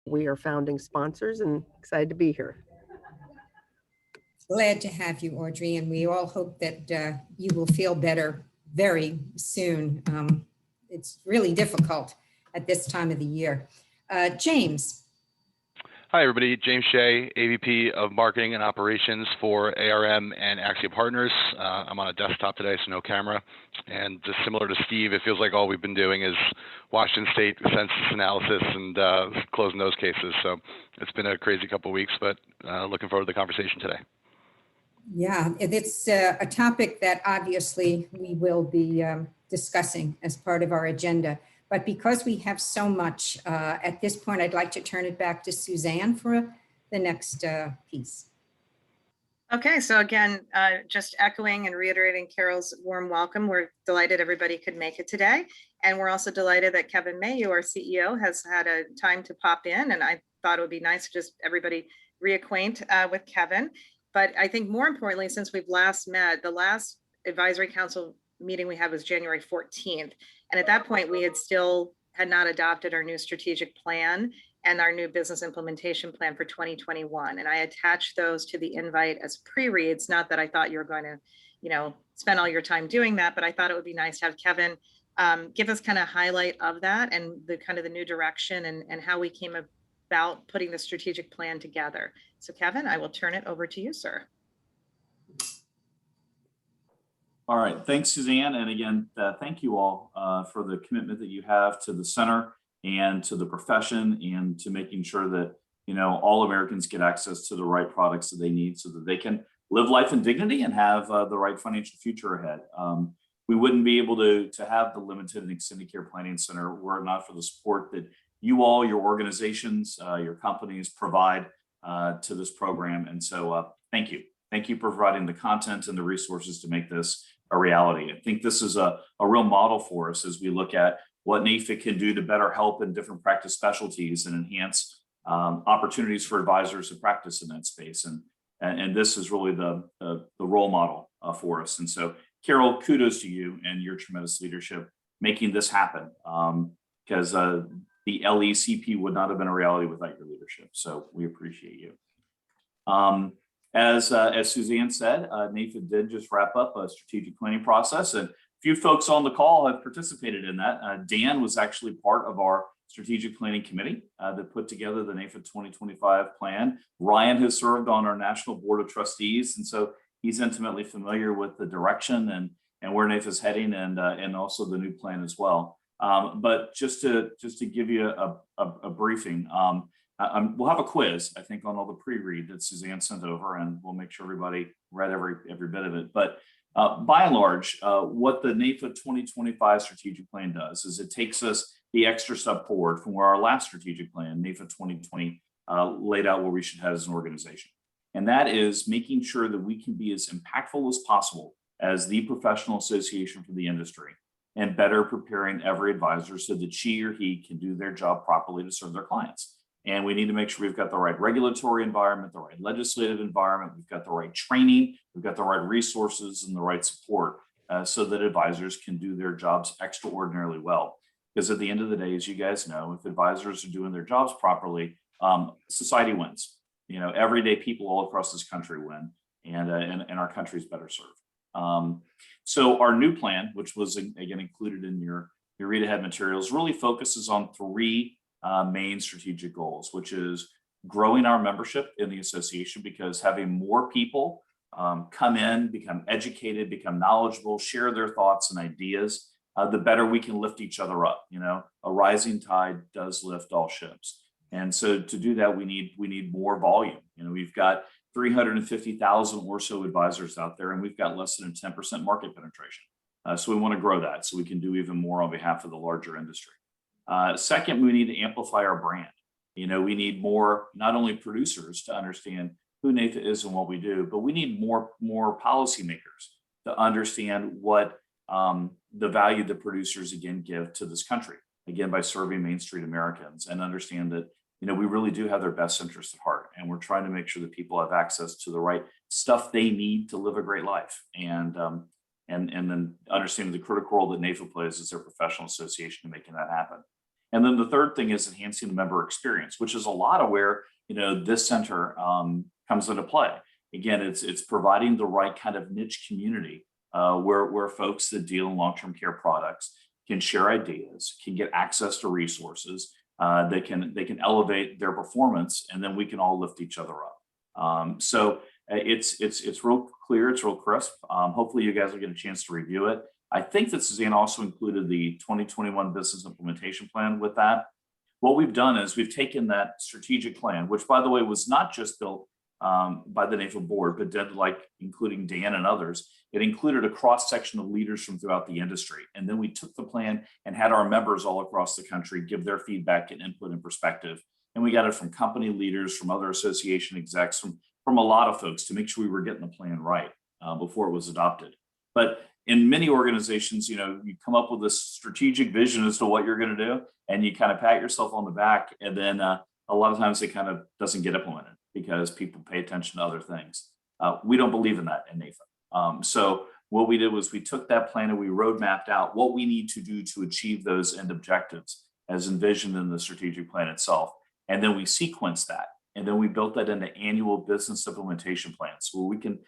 We are founding sponsors and excited to be here. Glad to have you, Audrey, and we all hope that you will feel better very soon. It's really difficult at this time of the year. James. Hi, everybody. James Shea, AVP of Marketing and Operations for ARM and Axia Partners. I'm on a desktop today, so no camera. And just similar to Steve, it feels like all we've been doing is Washington State census analysis and closing those cases. So it's been a crazy couple of weeks, but looking forward to the conversation today. Yeah, it's a topic that obviously we will be discussing as part of our agenda. But because we have so much at this point, I'd like to turn it back to Suzanne for the next piece. Okay, so again, just echoing and reiterating Carol's warm welcome. We're delighted everybody could make it today. And we're also delighted that Kevin Mayu, our CEO, has had a time to pop in. And I thought it would be nice to just everybody reacquaint with Kevin. But I think more importantly, since we've last met, the last advisory council meeting we had was January 14th. And at that point, we had not adopted our new strategic plan and our new business implementation plan for 2021. And I attached those to the invite as pre-reads, not that I thought you were going to, spend all your time doing that, but I thought it would be nice to have Kevin give us kind of highlight of that and the kind of the new direction and how we came about putting the strategic plan together. So Kevin, I will turn it over to you, sir. All right, thanks, Suzanne. And again, thank you all for the commitment that you have to the center and to the profession and to making sure that, all Americans get access to the right products that they need so that they can live life in dignity and have the right financial future ahead. We wouldn't be able to have the limited and extended care planning center were it not for the support that you all, your organizations, your companies provide to this program. And so thank you. Thank you for providing the content and the resources to make this a reality. I think this is a real model for us as we look at what NAFIC can do to better help in different practice specialties and enhance opportunities for advisors to practice in that space. And this is really the role model for us. And so, Carol, kudos to you and your tremendous leadership making this happen, because the LECP would not have been a reality without your leadership. So we appreciate you. As Suzanne said, NAFIC did just wrap up a strategic planning process, and a few folks on the call have participated in that. Dan was actually part of our strategic planning committee that put together the NAFIC 2025 plan. Ryan has served on our national board of trustees, and so he's intimately familiar with the direction and where NAFIC is heading, and also the new plan as well. But just to give you a briefing. We'll have a quiz, I think, on all the pre-read that Suzanne sent over, and we'll make sure everybody read every bit of it. But by and large, what the NAFIC 2025 strategic plan does is it takes us the extra step forward from where our last strategic plan, NAFIC 2020, laid out where we should head as an organization. And that is making sure that we can be as impactful as possible as the professional association for the industry and better preparing every advisor so that she or he can do their job properly to serve their clients. And we need to make sure we've got the right regulatory environment, the right legislative environment, we've got the right training, we've got the right resources and the right support so that advisors can do their jobs extraordinarily well. Because at the end of the day, as you guys know, if advisors are doing their jobs properly, society wins. Everyday people all across this country win, and our country is better served. So our new plan, which was again included in your read ahead materials, really focuses on three main strategic goals, which is growing our membership in the association, because having more people come in, become educated, become knowledgeable, share their thoughts and ideas, the better we can lift each other up. A rising tide does lift all ships. And so to do that, we need more volume. We've got 350,000 or so advisors out there, and we've got less than a 10% market penetration. So we want to grow that so we can do even more on behalf of the larger industry. Second, we need to amplify our brand. We need more, not only producers to understand who NAFIC is and what we do, but we need more policymakers to understand what the value that producers again give to this country, again by serving Main Street Americans, and understand that we really do have their best interest at heart, and we're trying to make sure that people have access to the right stuff they need to live a great life, and then understanding the critical role that NAFIC plays as their professional association in making that happen. And then the third thing is enhancing the member experience, which is a lot of where, this center comes into play. Again, it's providing the right kind of niche community where folks that deal in long-term care products can share ideas, can get access to resources, they can elevate their performance, and then we can all lift each other up. So it's real clear, it's real crisp. Hopefully you guys will get a chance to review it. I think that Suzanne also included the 2021 business implementation plan with that. What we've done is we've taken that strategic plan, which by the way was not just built by the NAFA board, but did, like, including Dan and others. It included a cross section of leaders from throughout the industry. And then we took the plan and had our members all across the country give their feedback and input and perspective. And we got it from company leaders, from other association execs, from a lot of folks to make sure we were getting the plan right before it was adopted. But in many organizations, you come up with a strategic vision as to what you're going to do, and you kind of pat yourself on the back, and then a lot of times it kind of doesn't get implemented because people pay attention to other things. We don't believe in that in NAFA. So what we did was we took that plan and we road mapped out what we need to do to achieve those end objectives as envisioned in the strategic plan itself. And then we sequenced that. And then we built that into annual business implementation plans where we can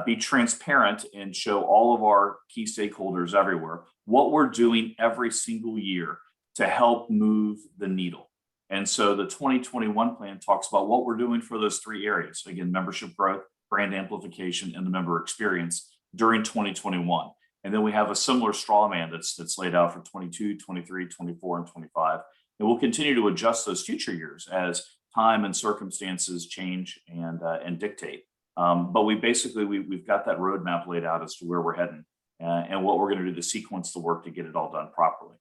be transparent and show all of our key stakeholders everywhere what we're doing every single year to help move the needle. And so the 2021 plan talks about what we're doing for those three areas. Again, membership growth, brand amplification, and the member experience during 2021. And then we have a similar straw man that's laid out for 22, 23, 24, and 25. And we'll continue to adjust those future years as time and circumstances change and dictate. But we've got that roadmap laid out as to where we're heading and what we're going to do to sequence the work to get it all done properly.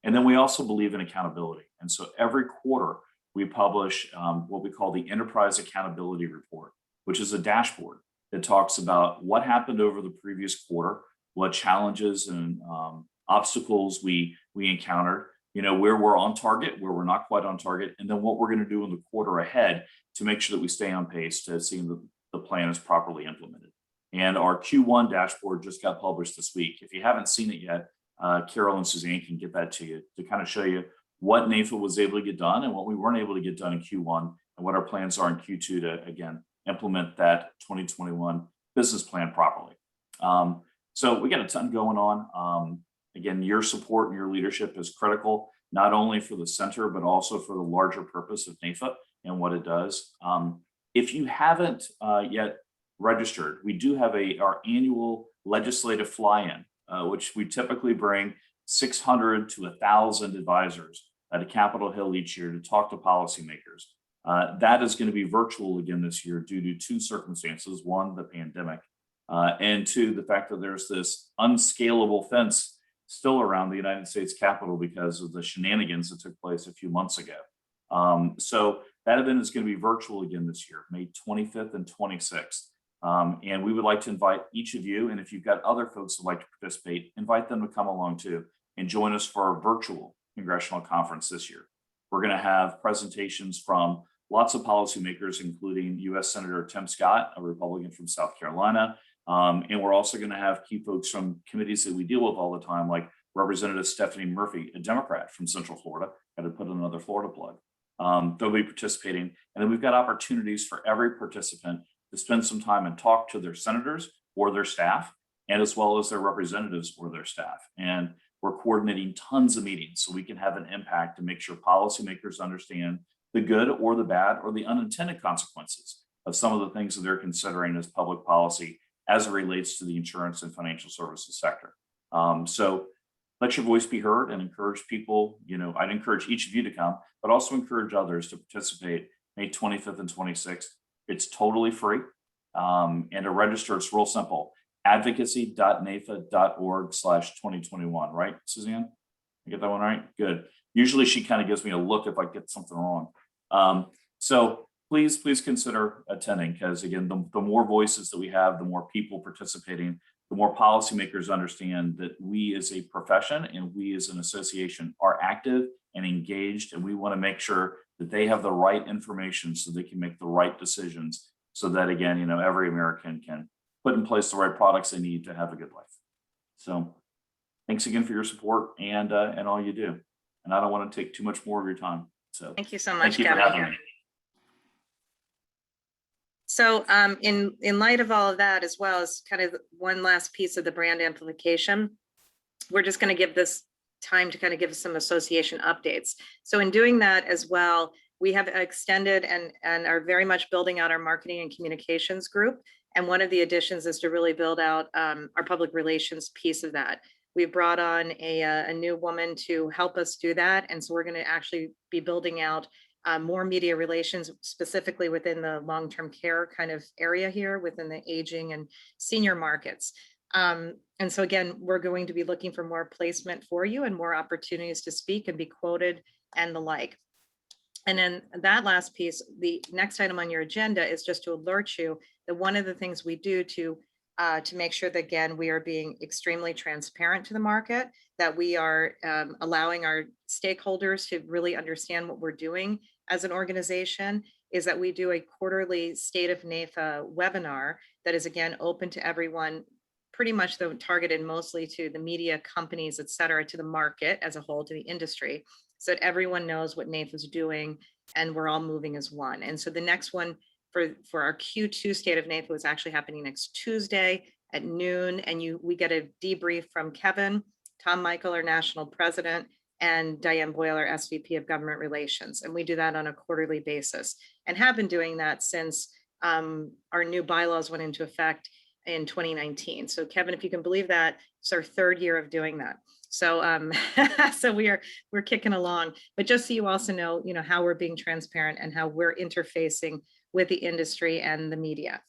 And then we also believe in accountability. And so every quarter we publish what we call the Enterprise Accountability Report, which is a dashboard that talks about what happened over the previous quarter, what challenges and obstacles we encountered, where we're on target, where we're not quite on target, and then what we're going to do in the quarter ahead to make sure that we stay on pace to see the plan is properly implemented. And our Q1 dashboard just got published this week. If you haven't seen it yet, Carol and Suzanne can get that to you to kind of show you what NAFA was able to get done and what we weren't able to get done in Q1 and what our plans are in Q2 to, again, implement that 2021 business plan properly. So we got a ton going on. Again, your support and your leadership is critical, not only for the center, but also for the larger purpose of NAFA and what it does. If you haven't yet registered, we do have our annual legislative fly-in, which we typically bring 600 to 1,000 advisors to Capitol Hill each year to talk to policymakers. That is going to be virtual again this year due to two circumstances. One, the pandemic, and two, the fact that there's this unscalable fence still around the United States Capitol because of the shenanigans that took place a few months ago. So that event is going to be virtual again this year, May 25th and 26th. And we would like to invite each of you, and if you've got other folks who'd like to participate, invite them to come along too and join us for our virtual congressional conference this year. We're going to have presentations from lots of policymakers, including U.S. Senator Tim Scott, a Republican from South Carolina. And we're also going to have key folks from committees that we deal with all the time, like Representative Stephanie Murphy, a Democrat from Central Florida. Got to put another Florida plug. They'll be participating. And then we've got opportunities for every participant to spend some time and talk to their senators or their staff, and as well as their representatives or their staff. And we're coordinating tons of meetings so we can have an impact to make sure policymakers understand the good or the bad or the unintended consequences of some of the things that they're considering as public policy as it relates to the insurance and financial services sector. So let your voice be heard and encourage people. I'd encourage each of you to come, but also encourage others to participate May 25th and 26th. It's totally free. And to register, it's real simple. advocacy.nafa.org/2021, right, Suzanne? I get that one right? Good. Usually she kind of gives me a look if I get something wrong. So please consider attending, because again, the more voices that we have, the more people participating, the more policymakers understand that we as a profession and we as an association are active and engaged, and we want to make sure that they have the right information so they can make the right decisions, so that again, every American can put in place the right products they need to have a good life. So thanks again for your support and all you do. and I don't want to take too much more of your time. So Thank you so much, thank you for Kevin. having me. So in light of all of that, as well as kind of one last piece of the brand amplification, we're just going to give this time to kind of give some association updates. So in doing that as well, we have extended and are very much building out our marketing and communications group. And one of the additions is to really build out our public relations piece of that. We've brought on a new woman to help us do that. And so we're going to actually be building out more media relations, specifically within the long-term care kind of area here within the aging and senior markets. And so again, we're going to be looking for more placement for you and more opportunities to speak and be quoted and the like. And then that last piece, the next item on your agenda is just to alert you that one of the things we do to make sure that, again, we are being extremely transparent to the market, that we are allowing our stakeholders to really understand what we're doing as an organization, is that we do a quarterly State of NAIFA webinar that is, again, open to everyone, pretty much though targeted mostly to the media companies, et cetera, to the market as a whole, to the industry, so that everyone knows what NAIFA is doing and we're all moving as one. And so the next one for our Q2 State of NAIFA is actually happening next Tuesday at noon. And we get a debrief from Kevin, Tom Michael, our national president, and Diane Boyle, our SVP of Government Relations. And we do that on a quarterly basis and have been doing that since our new bylaws went into effect in 2019. So Kevin, if you can believe that, it's our third year of doing that. So so we're kicking along, but just so you also know, how we're being transparent and how we're interfacing with the industry and the media.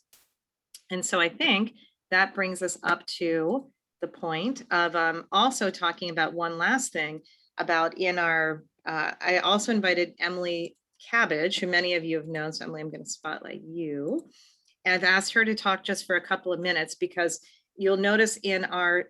And so I think that brings us up to the point of also talking about one last thing about in our, I also invited Emily Cabbage, who many of you have known. So Emily, I'm going to spotlight you. And I've asked her to talk just for a couple of minutes, because you'll notice in our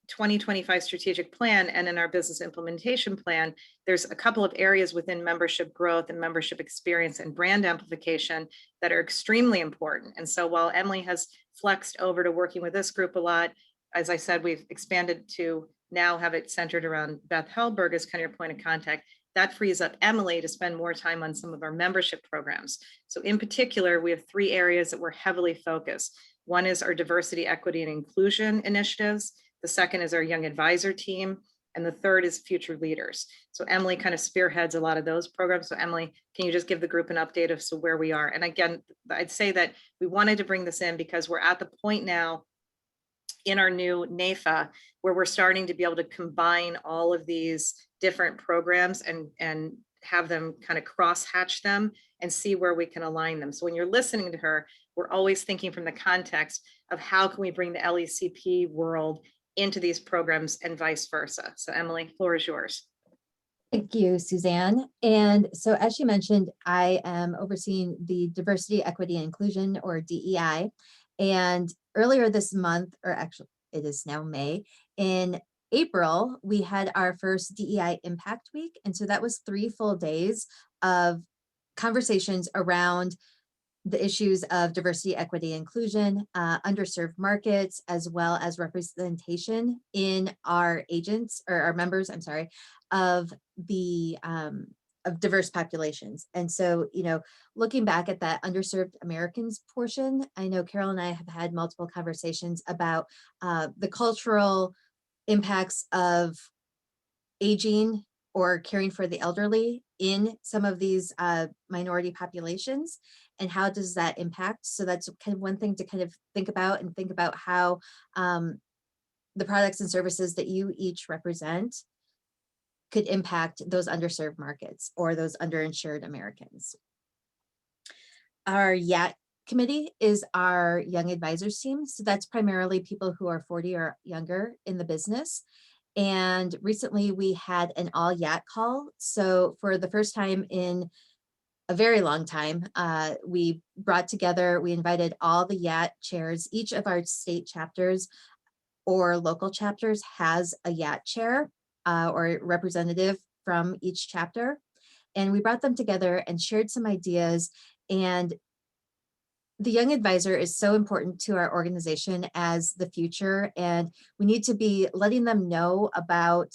2025 strategic plan and in our business implementation plan, there's a couple of areas within membership growth and membership experience and brand amplification that are extremely important. And so while Emily has flexed over to working with this group a lot, as I said, we've expanded to now have it centered around Beth Hellberg as kind of your point of contact. That frees up Emily to spend more time on some of our membership programs. So in particular, we have 3 areas that we're heavily focused. One is our diversity, equity, and inclusion initiatives. The second is our young advisor team. And the third is future leaders. So Emily kind of spearheads a lot of those programs. So Emily, can you just give the group an update of where we are? And again, I'd say that we wanted to bring this in because we're at the point now in our new NAIFA where we're starting to be able to combine all of these different programs and have them kind of cross-hatch them and see where we can align them. So when you're listening to her, we're always thinking from the context of how can we bring the LECP world into these programs and vice versa. So Emily, floor is yours. Thank you, Suzanne. And so as she mentioned, I am overseeing the Diversity, Equity, and Inclusion, or DEI. And earlier this month, or actually it is now May, in April, we had our first DEI Impact Week. And so that was 3 full days of conversations around the issues of diversity, equity, inclusion, underserved markets, as well as representation in our agents or our members, of the of diverse populations. And so, looking back at that underserved Americans portion, I know Carol and I have had multiple conversations about the cultural impacts of aging or caring for the elderly in some of these minority populations, and how does that impact? So that's kind of one thing to kind of think about, and think about how the products and services that you each represent could impact those underserved markets or those underinsured Americans. Our YAT committee is our young advisors team. So that's primarily people who are 40 or younger in the business. And recently we had an all YAT call. So for the first time in a very long time, we invited all the YAT chairs. Each of our state chapters or local chapters has a YAT chair or representative from each chapter. And we brought them together and shared some ideas. And the young advisor is so important to our organization as the future. And we need to be letting them know about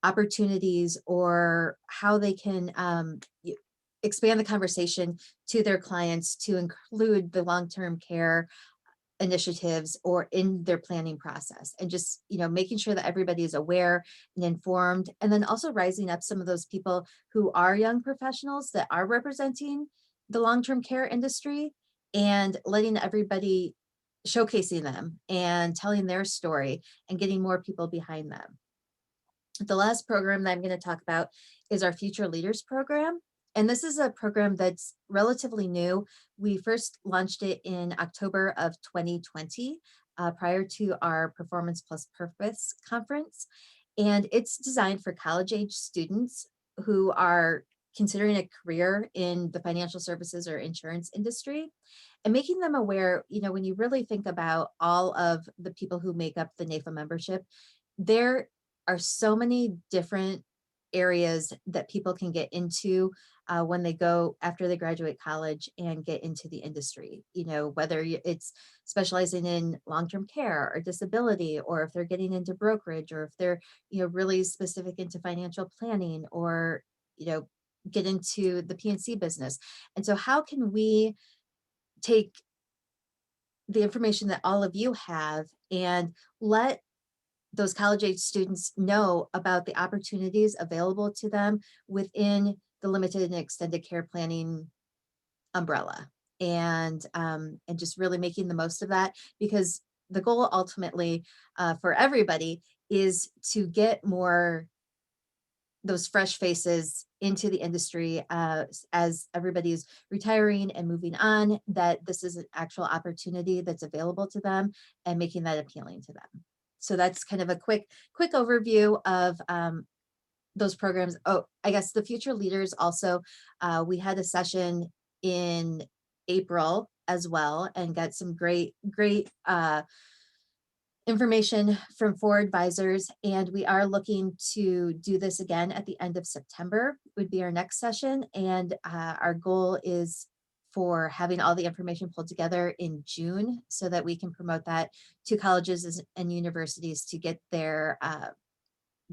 opportunities or how they can expand the conversation to their clients to include the long-term care initiatives or in their planning process, and just, making sure that everybody is aware and informed, and then also rising up some of those people who are young professionals that are representing the long-term care industry, and letting everybody, showcasing them and telling their story and getting more people behind them. The last program that I'm going to talk about is our Future Leaders program. And this is a program that's relatively new. We first launched it in October of 2020, prior to our Performance Plus Purpose conference. And it's designed for college-age students who are considering a career in the financial services or insurance industry, and making them aware, when you really think about all of the people who make up the NAIFA membership, there are so many different areas that people can get into when they go after they graduate college and get into the industry, whether it's specializing in long-term care or disability, or if they're getting into brokerage, or if they're, really specific into financial planning, or, get into the PNC business. And so how can we take the information that all of you have and let those college-age students know about the opportunities available to them within the limited and extended care planning umbrella, and just really making the most of that, because the goal ultimately for everybody is to get more those fresh faces into the industry as everybody's retiring and moving on, that this is an actual opportunity that's available to them, and making that appealing to them. So that's kind of a quick overview of those programs. Oh, I guess the Future Leaders also, we had a session in April as well, and got some great information from 4 advisors. And we are looking to do this again at the end of September would be our next session. And our goal is for having all the information pulled together in June, so that we can promote that to colleges and universities to get their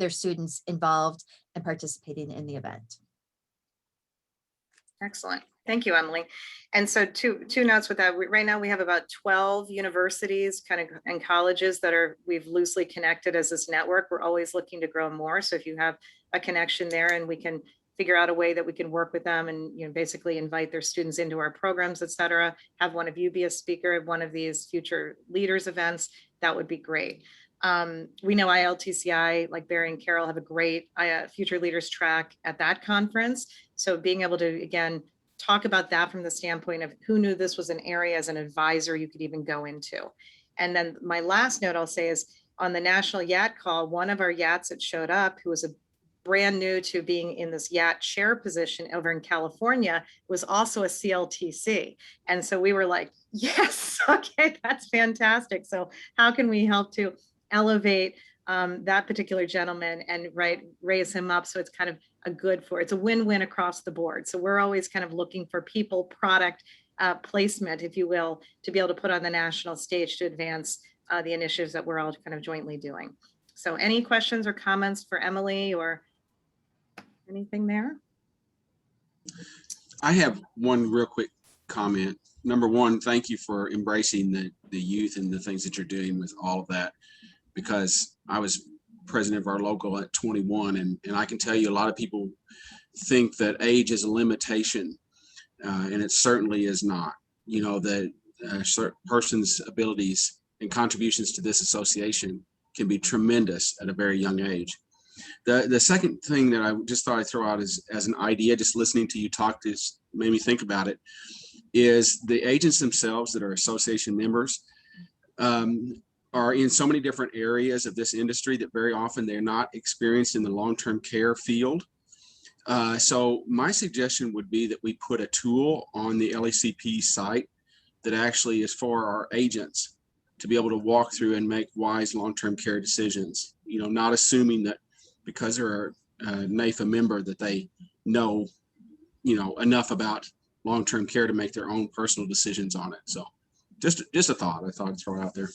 students involved and participating in the event. Excellent. Thank you, Emily. And so two notes with that. Right now we have about 12 universities and colleges that we've loosely connected as this network. We're always looking to grow more. So if you have a connection there and we can figure out a way that we can work with them and basically invite their students into our programs, et cetera, have one of you be a speaker at one of these Future Leaders events, that would be great. We know ILTCI, like Barry and Carol, have a great Future Leaders track at that conference. So being able to, again, talk about that from the standpoint of who knew this was an area as an advisor you could even go into. And then my last note I'll say is, on the National YAT call, one of our YATs that showed up, who was brand new to being in this YAT chair position over in California, was also a CLTC. And so we were like, yes, okay, that's fantastic. So how can we help to elevate that particular gentleman and raise him up, so it's kind of it's a win-win across the board. So we're always kind of looking for people, product placement, if you will, to be able to put on the national stage to advance the initiatives that we're all kind of jointly doing. So any questions or comments for Emily or anything there? I have one real quick comment. Number one, thank you for embracing the youth and the things that you're doing with all of that, because I was president of our local at 21, and I can tell you a lot of people think that age is a limitation, and it certainly is not. That a certain person's abilities and contributions to this association can be tremendous at a very young age. The second thing that I just thought I'd throw out as an idea, just listening to you talk, just made me think about it, is the agents themselves that are association members are in so many different areas of this industry that very often they're not experienced in the long-term care field. So my suggestion would be that we put a tool on the LECP site that actually is for our agents to be able to walk through and make wise long-term care decisions, not assuming that because they're a NAIFA member that they know, enough about long-term care to make their own personal decisions on it. So just a thought I thought I'd throw out there.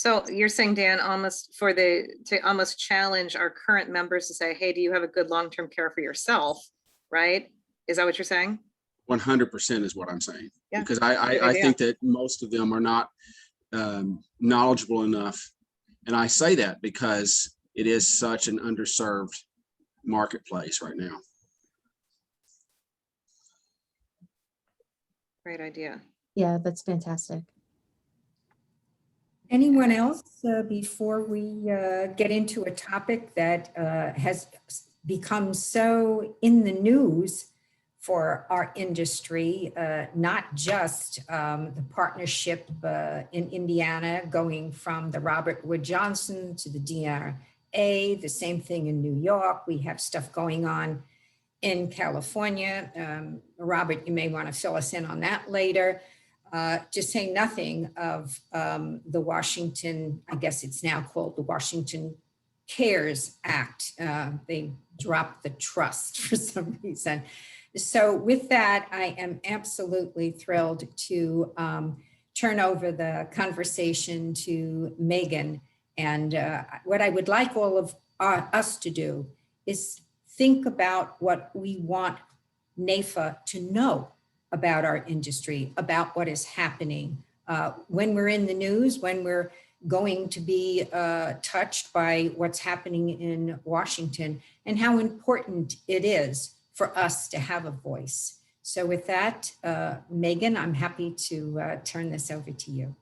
So you're saying, Dan, to almost challenge our current members to say, hey, do you have a good long-term care for yourself, right? Is that what you're saying? 100% is what I'm saying. Yeah, Because good I idea. think that most of them are not knowledgeable enough. And I say that because it is such an underserved marketplace right now. Great idea. Yeah, that's fantastic. Anyone else before we get into a topic that has become so in the news for our industry, not just the partnership in Indiana going from the Robert Wood Johnson to the DRA, the same thing in New York. We have stuff going on in California. Robert, you may want to fill us in on that later. To say nothing of the Washington, I guess it's now called the Washington CARES Act. They dropped the trust for some reason. So with that, I am absolutely thrilled to turn over the conversation to Megan. And what I would like all of us to do is think about what we want NAIFA to know about our industry, about what is happening. When we're in the news, when we're going to be touched by what's happening in Washington, and how important it is for us to have a voice. So with that, Megan, I'm happy to turn this over to you.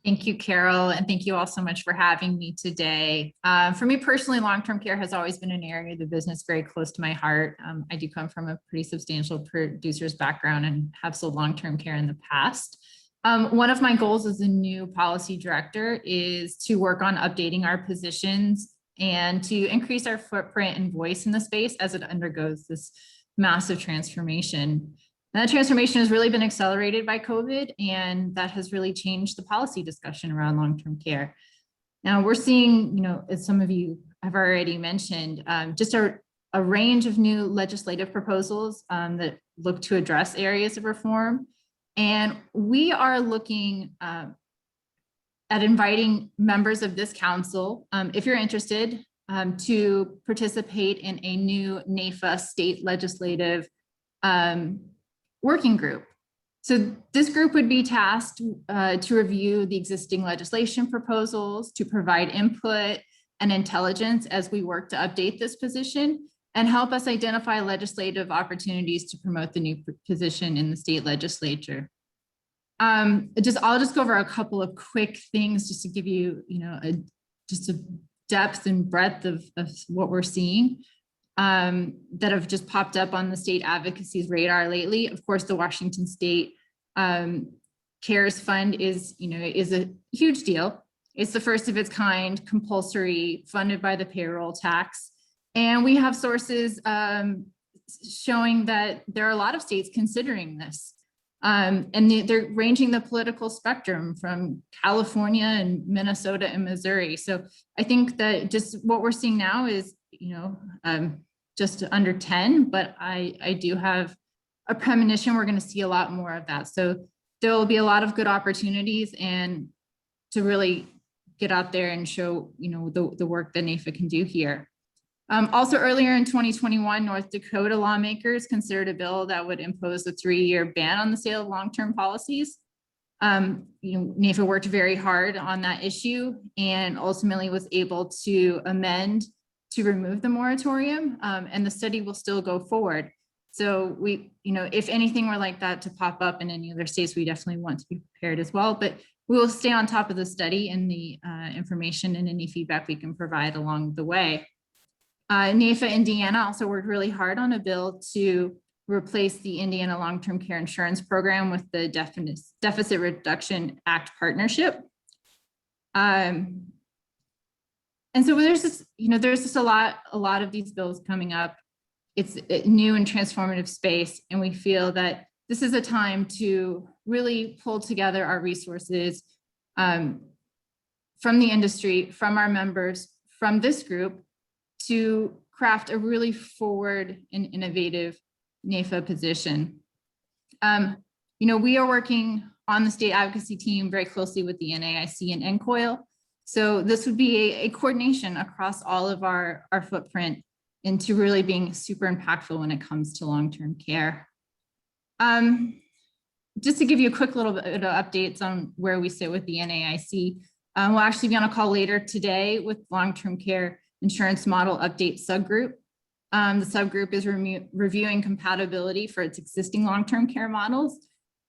Thank you, Carol, and thank you all so much for having me today. For me personally, long-term care has always been an area of the business very close to my heart. I do come from a pretty substantial producer's background and have sold long-term care in the past. One of my goals as a new policy director is to work on updating our positions and to increase our footprint and voice in the space as it undergoes this massive transformation. And that transformation has really been accelerated by COVID, and that has really changed the policy discussion around long-term care. Now we're seeing, as some of you have already mentioned, just a range of new legislative proposals that look to address areas of reform. And we are looking at inviting members of this council, if you're interested, to participate in a new NAIFA state legislative working group. So this group would be tasked to review the existing legislation proposals, to provide input and intelligence as we work to update this position, and help us identify legislative opportunities to promote the new position in the state legislature. I'll just go over a couple of quick things just to give you, just a depth and breadth of what we're seeing that have just popped up on the state advocacy's radar lately. Of course, the Washington State CARES Fund is a huge deal. It's the first of its kind, compulsory, funded by the payroll tax. And we have sources showing that there are a lot of states considering this. And they're ranging the political spectrum from California and Minnesota and Missouri. So I think that just what we're seeing now is, just under 10, but I do have a premonition we're going to see a lot more of that. So there will be a lot of good opportunities and to really get out there and show, the work that NAIFA can do here. Also earlier in 2021, North Dakota lawmakers considered a bill that would impose a 3-year ban on the sale of long-term policies. NAIFA worked very hard on that issue and ultimately was able to amend to remove the moratorium, and the study will still go forward. So we, if anything were like that to pop up in any other states, we definitely want to be prepared as well, but we will stay on top of the study and the information and any feedback we can provide along the way. NAIFA Indiana also worked really hard on a bill to replace the Indiana Long-Term Care Insurance Program with the Deficit Reduction Act partnership. And so there's just a lot of these bills coming up. It's a new and transformative space, and we feel that this is a time to really pull together our resources from the industry, from our members, from this group, to craft a really forward and innovative NAIFA position. We are working on the state advocacy team very closely with the NAIC and NCOIL. So this would be a coordination across all of our footprint into really being super impactful when it comes to long-term care. Just to give you a quick little bit of updates on where we sit with the NAIC, we'll actually be on a call later today with long-term care insurance model update subgroup. The subgroup is reviewing compatibility for its existing long-term care models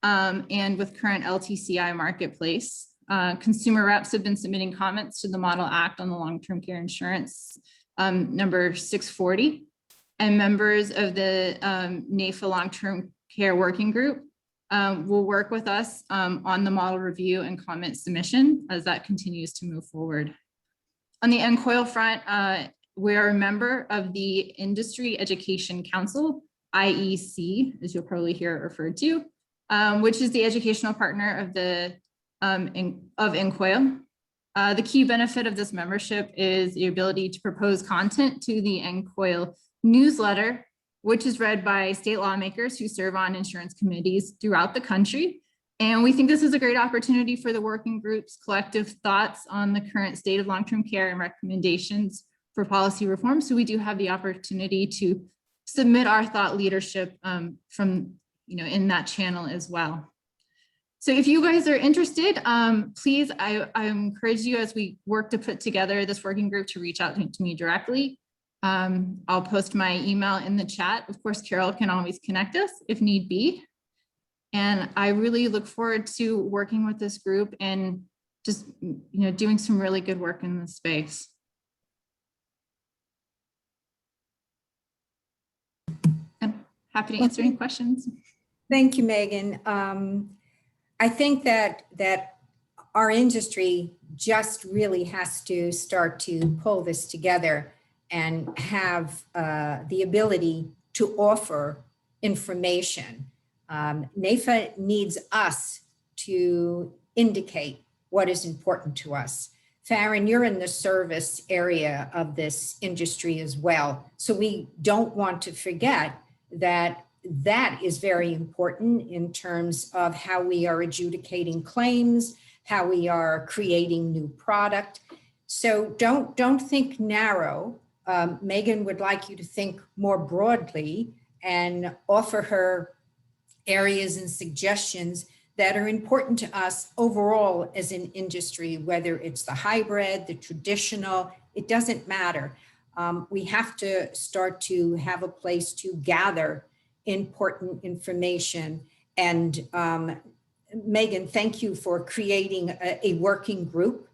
and with current LTCI marketplace. Consumer reps have been submitting comments to the Model Act on the long-term care insurance number 640, and members of the NAIFA long-term care working group will work with us on the model review and comment submission as that continues to move forward. On the NCOIL front, we are a member of the Industry Education Council, IEC, as you'll probably hear it referred to, which is the educational partner of the NCOIL. The key benefit of this membership is the ability to propose content to the NCOIL newsletter, which is read by state lawmakers who serve on insurance committees throughout the country. And we think this is a great opportunity for the working group's collective thoughts on the current state of long-term care and recommendations for policy reform. So we do have the opportunity to submit our thought leadership from, in that channel as well. So if you guys are interested, please, I encourage you as we work to put together this working group to reach out to me directly. I'll post my email in the chat. Of course, Carol can always connect us if need be. And I really look forward to working with this group and just, doing some really good work in this space. I'm happy to answer any questions. Thank you, Megan. I think that our industry just really has to start to pull this together and have the ability to offer information. NAIFA needs us to indicate what is important to us. Farron, you're in the service area of this industry as well. So we don't want to forget that that is very important in terms of how we are adjudicating claims, how we are creating new product. So don't think narrow. Megan would like you to think more broadly and offer her areas and suggestions that are important to us overall as an industry, whether it's the hybrid, the traditional, it doesn't matter. We have to start to have a place to gather important information. And Megan, thank you for creating a working group.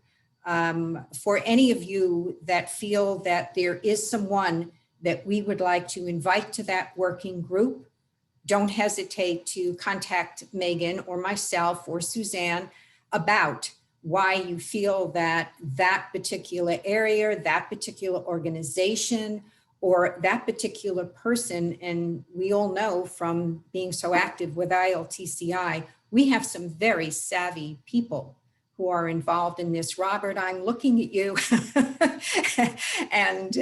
For any of you that feel that there is someone that we would like to invite to that working group, don't hesitate to contact Megan or myself or Suzanne about why you feel that that particular area, that particular organization, or that particular person. And we all know from being so active with ILTCI, we have some very savvy people who are involved in this. Robert, I'm looking at you. And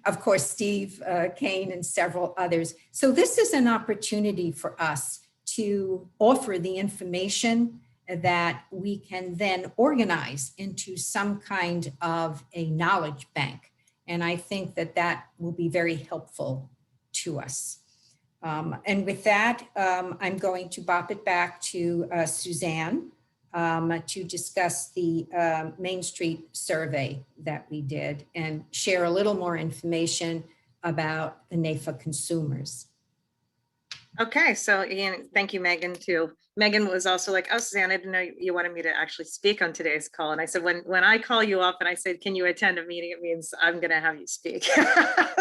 of course, Steve Kane and several others. So this is an opportunity for us to offer the information that we can then organize into some kind of a knowledge bank. And I think that that will be very helpful to us. And with that, I'm going to bop it back to Suzanne to discuss the Main Street survey that we did and share a little more information about the NAIFA consumers. Okay, so again, thank you, Megan, too. Megan was also like, oh, Suzanne, I didn't know you wanted me to actually speak on today's call. And I said, when I call you up and I said, can you attend a meeting? It means I'm going to have you speak.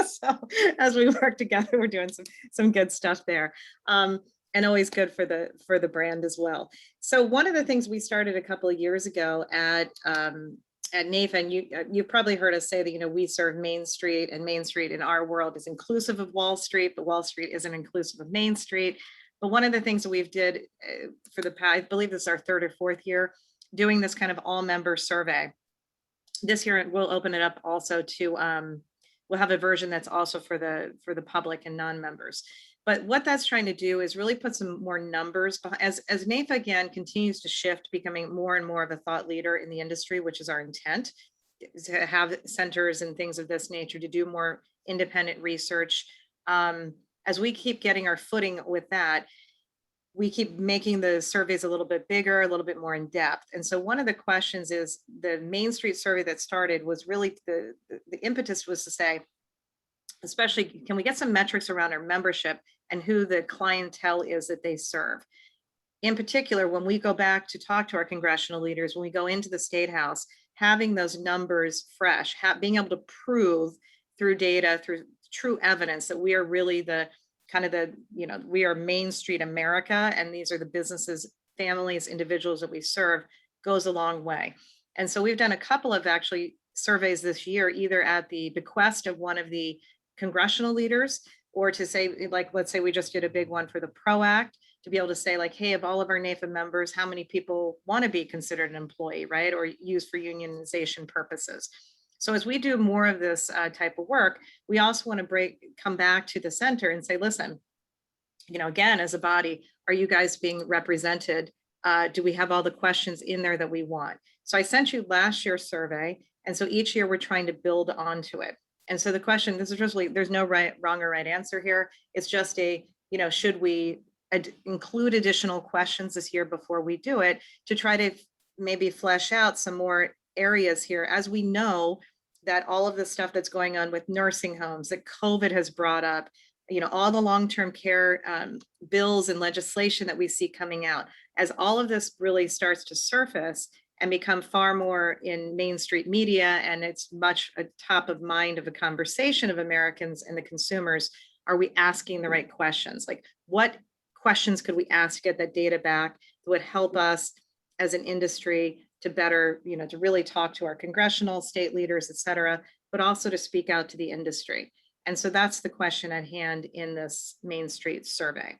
So as we work together, we're doing some good stuff there. And always good for the brand as well. So one of the things we started a couple of years ago at NAIFA, and you probably heard us say that, we serve Main Street, and Main Street in our world is inclusive of Wall Street, but Wall Street isn't inclusive of Main Street. But one of the things that we've did for the past, I believe this is our third or fourth year, doing this kind of all member survey. This year, we'll open it up also to, we'll have a version that's also for the public and non-members. But what that's trying to do is really put some more numbers behind, as NAIFA again continues to shift, becoming more and more of a thought leader in the industry, which is our intent, to have centers and things of this nature to do more independent research. As we keep getting our footing with that, we keep making the surveys a little bit bigger, a little bit more in depth. And so one of the questions is the Main Street survey that started was really the impetus was to say, especially, can we get some metrics around our membership and who the clientele is that they serve? In particular, when we go back to talk to our congressional leaders, when we go into the State House, having those numbers fresh, being able to prove through data, through true evidence that we are really the kind of the, we are Main Street America, and these are the businesses, families, individuals that we serve, goes a long way. And so we've done a couple of actually surveys this year, either at the bequest of one of the congressional leaders, or to say, like, let's say we just did a big one for the PRO Act, to be able to say, like, hey, of all of our NAIFA members, how many people want to be considered an employee, right? Or used for unionization purposes. So as we do more of this type of work, we also want to come back to the center and say, listen, again, as a body, are you guys being represented? Do we have all the questions in there that we want? So I sent you last year's survey. And so each year we're trying to build onto it. And so the question, this is just really, there's no wrong or right answer here. It's just should we include additional questions this year before we do it, to try to maybe flesh out some more areas here, as we know that all of the stuff that's going on with nursing homes that COVID has brought up, all the long-term care bills and legislation that we see coming out, as all of this really starts to surface and become far more in Main Street media, and it's much a top of mind of a conversation of Americans and the consumers, are we asking the right questions? Like, what questions could we ask to get that data back that would help us as an industry to better, to really talk to our congressional, state leaders, et cetera, but also to speak out to the industry. And so that's the question at hand in this Main Street survey.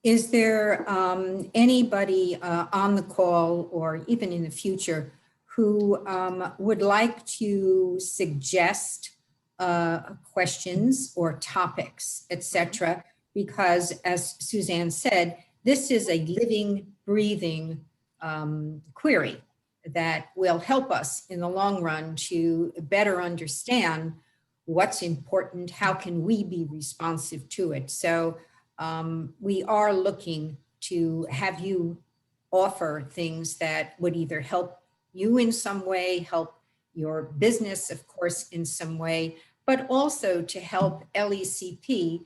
Is there anybody on the call or even in the future who would like to suggest questions or topics, etc.? Because as Suzanne said, this is a living, breathing query that will help us in the long run to better understand what's important, how can we be responsive to it. So we are looking to have you offer things that would either help you in some way, help your business, of course, in some way, but also to help LECP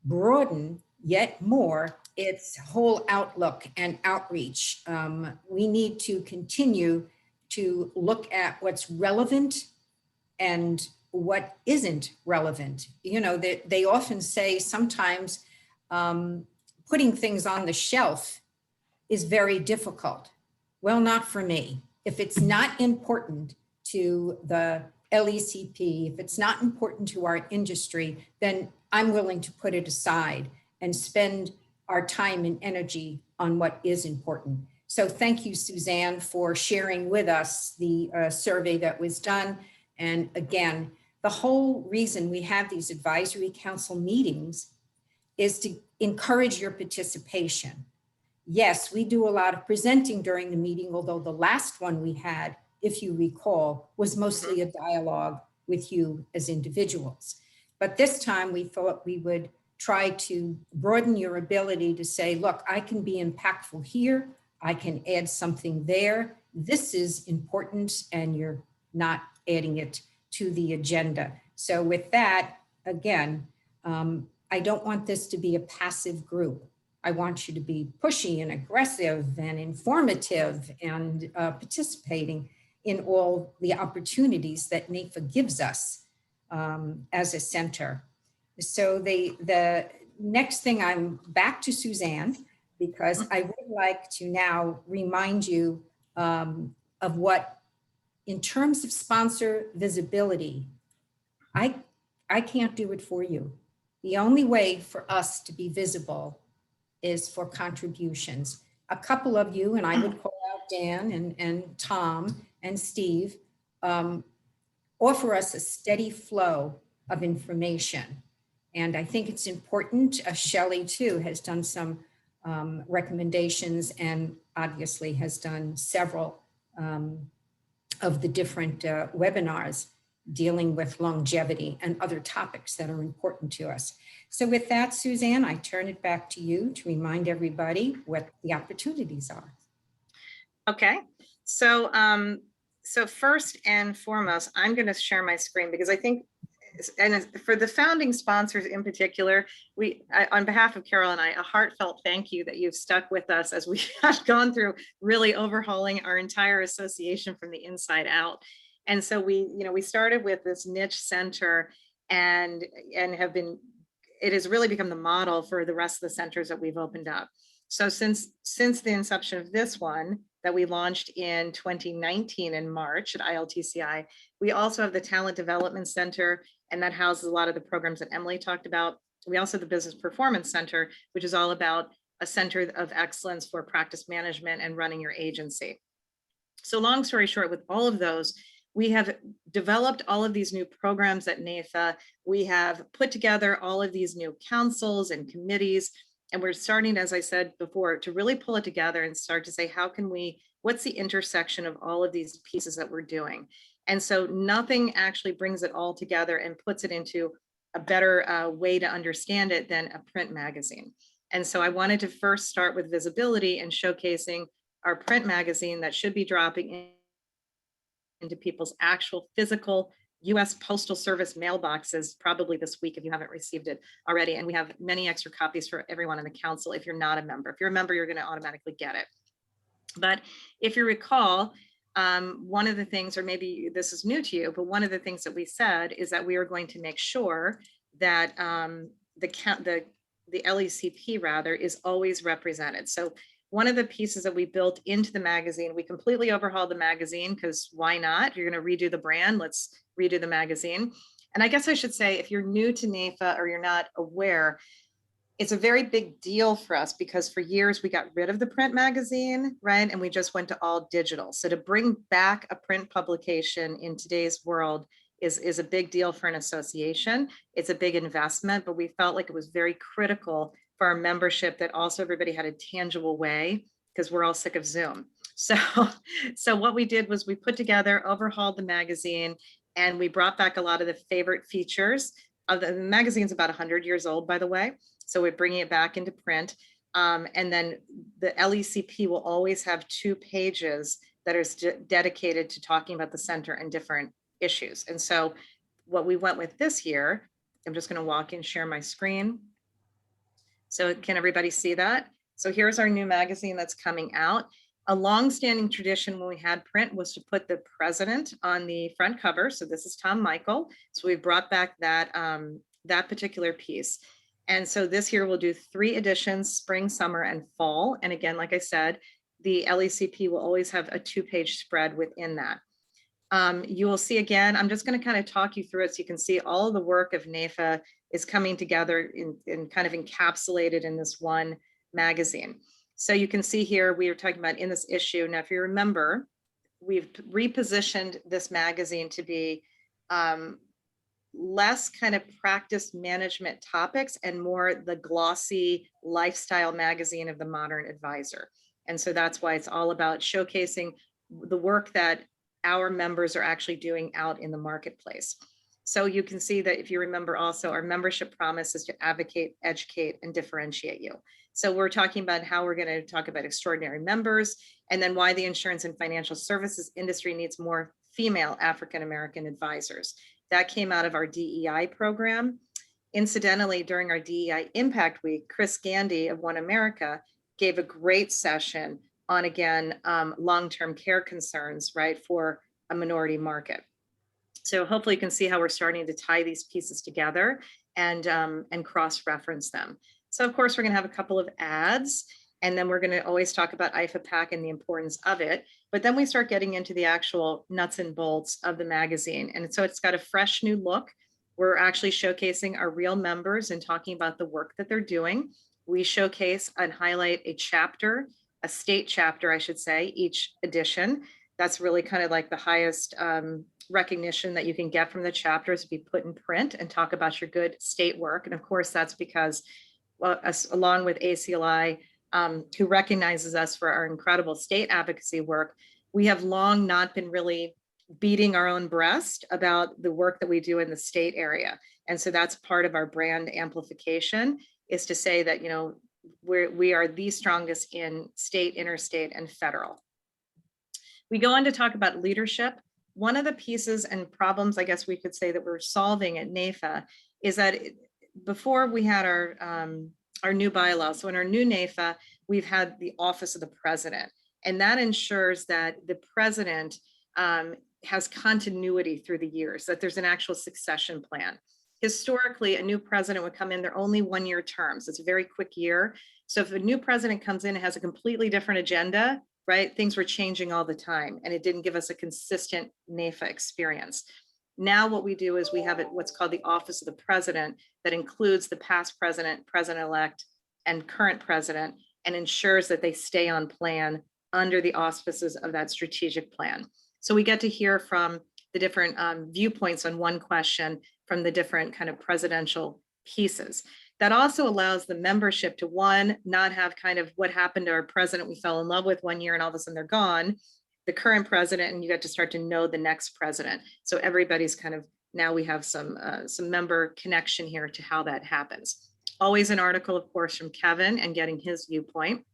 broaden yet more its whole outlook and outreach. We need to continue to look at what's relevant and what isn't relevant. They often say sometimes putting things on the shelf is very difficult. Well, not for me. If it's not important to the LECP, if it's not important to our industry, then I'm willing to put it aside and spend our time and energy on what is important. So thank you, Suzanne, for sharing with us the survey that was done. And again, the whole reason we have these advisory council meetings is to encourage your participation. Yes, we do a lot of presenting during the meeting, although the last one we had, if you recall, was mostly a dialogue with you as individuals. But this time we thought we would try to broaden your ability to say, look, I can be impactful here. I can add something there. This is important, and you're not adding it to the agenda. So with that, again, I don't want this to be a passive group. I want you to be pushy and aggressive and informative and participating in all the opportunities that NAIFA gives us as a center. So the next thing, I'm back to Suzanne, because I would like to now remind you of what, in terms of sponsor visibility, I can't do it for you. The only way for us to be visible is for contributions. A couple of you, and I would call out Dan and Tom and Steve offer us a steady flow of information. And I think it's important. Shelley too has done some recommendations and obviously has done several of the different webinars dealing with longevity and other topics that are important to us. So with that, Suzanne, I turn it back to you to remind everybody what the opportunities are. Okay, so so first and foremost, I'm going to share my screen because I think, and for the founding sponsors in particular, on behalf of Carol and I, a heartfelt thank you that you've stuck with us as we have gone through really overhauling our entire association from the inside out. And so we started with this niche center and have been, it has really become the model for the rest of the centers that we've opened up. So since the inception of this one that we launched in 2019 in March at ILTCI, we also have the Talent Development Center, and that houses a lot of the programs that Emily talked about. We also have the Business Performance Center, which is all about a center of excellence for practice management and running your agency. So long story short, with all of those, we have developed all of these new programs at NAIFA. We have put together all of these new councils and committees, and we're starting, as I said before, to really pull it together and start to say, what's the intersection of all of these pieces that we're doing? And so nothing actually brings it all together and puts it into a better way to understand it than a print magazine. And so I wanted to first start with visibility and showcasing our print magazine that should be dropping into people's actual physical US Postal Service mailboxes probably this week if you haven't received it already. And we have many extra copies for everyone in the council if you're not a member. If you're a member, you're going to automatically get it. But if you recall, one of the things, or maybe this is new to you, but one of the things that we said is that we are going to make sure that the LECP rather is always represented. So one of the pieces that we built into the magazine, we completely overhauled the magazine because why not? You're going to redo the brand. Let's redo the magazine. And I guess I should say, if you're new to NAIFA or you're not aware, it's a very big deal for us because for years we got rid of the print magazine, right? And we just went to all digital. So to bring back a print publication in today's world is a big deal for an association. It's a big investment, but we felt like it was very critical for our membership that also everybody had a tangible way because we're all sick of Zoom. So what we did was we put together, overhauled the magazine, and we brought back a lot of the favorite features. The magazine's about 100 years old, by the way. So we're bringing it back into print. And then the LECP will always have 2 pages that are dedicated to talking about the center and different issues. And so what we went with this year, I'm just going to walk in, share my screen. So can everybody see that? So here's our new magazine that's coming out. A long-standing tradition when we had print was to put the president on the front cover. So this is Tom Michael. So we brought back that, that particular piece. And so this year we'll do 3 editions, spring, summer, and fall. And again, like I said, the LECP will always have a 2-page spread within that. You will see again, I'm just going to kind of talk you through it so you can see all of the work of NAIFA is coming together in kind of encapsulated in this one magazine. So you can see here, we are talking about in this issue. Now, if you remember, we've repositioned this magazine to be less kind of practice management topics and more the glossy lifestyle magazine of the modern advisor. And so that's why it's all about showcasing the work that our members are actually doing out in the marketplace. So you can see that if you remember also, our membership promise is to advocate, educate, and differentiate you. So we're talking about how we're going to talk about extraordinary members, and then why the insurance and financial services industry needs more female African-American advisors. That came out of our DEI program. Incidentally, during our DEI Impact Week, Chris Gandy of One America gave a great session on, again, long-term care concerns, right, for a minority market. So hopefully you can see how we're starting to tie these pieces together and cross-reference them. So of course, we're going to have a couple of ads, and then we're going to always talk about IFAPAC and the importance of it. But then we start getting into the actual nuts and bolts of the magazine. And so it's got a fresh new look. We're actually showcasing our real members and talking about the work that they're doing. We showcase and highlight a chapter, a state chapter, I should say, each edition. That's really kind of like the highest recognition that you can get from the chapter, is to be put in print and talk about your good state work. And of course, that's because, well, along with ACLI, who recognizes us for our incredible state advocacy work, we have long not been really beating our own breast about the work that we do in the state area. And so that's part of our brand amplification, is to say that, you know, we are the strongest in state, interstate, and federal. We go on to talk about leadership. One of the pieces and problems, I guess we could say, that we're solving at NAIFA is that before we had our new bylaws, so in our new NAIFA, we've had the Office of the President, and that ensures that the president has continuity through the years, that there's an actual succession plan. Historically, a new president would come in, they're only one-year terms. It's a very quick year. So if a new president comes in and has a completely different agenda, right, things were changing all the time, and it didn't give us a consistent NAIFA experience. Now what we do is we have what's called the Office of the President, that includes the past president, president-elect, and current president, and ensures that they stay on plan under the auspices of that strategic plan. So we get to hear from the different viewpoints on one question from the different kind of presidential pieces. That also allows the membership to, one, not have kind of what happened to our president we fell in love with one year and all of a sudden they're gone, the current president, and you get to start to know the next president. So everybody's kind of, now we have some member connection here to how that happens. Always an article, of course, from Kevin and getting his viewpoint.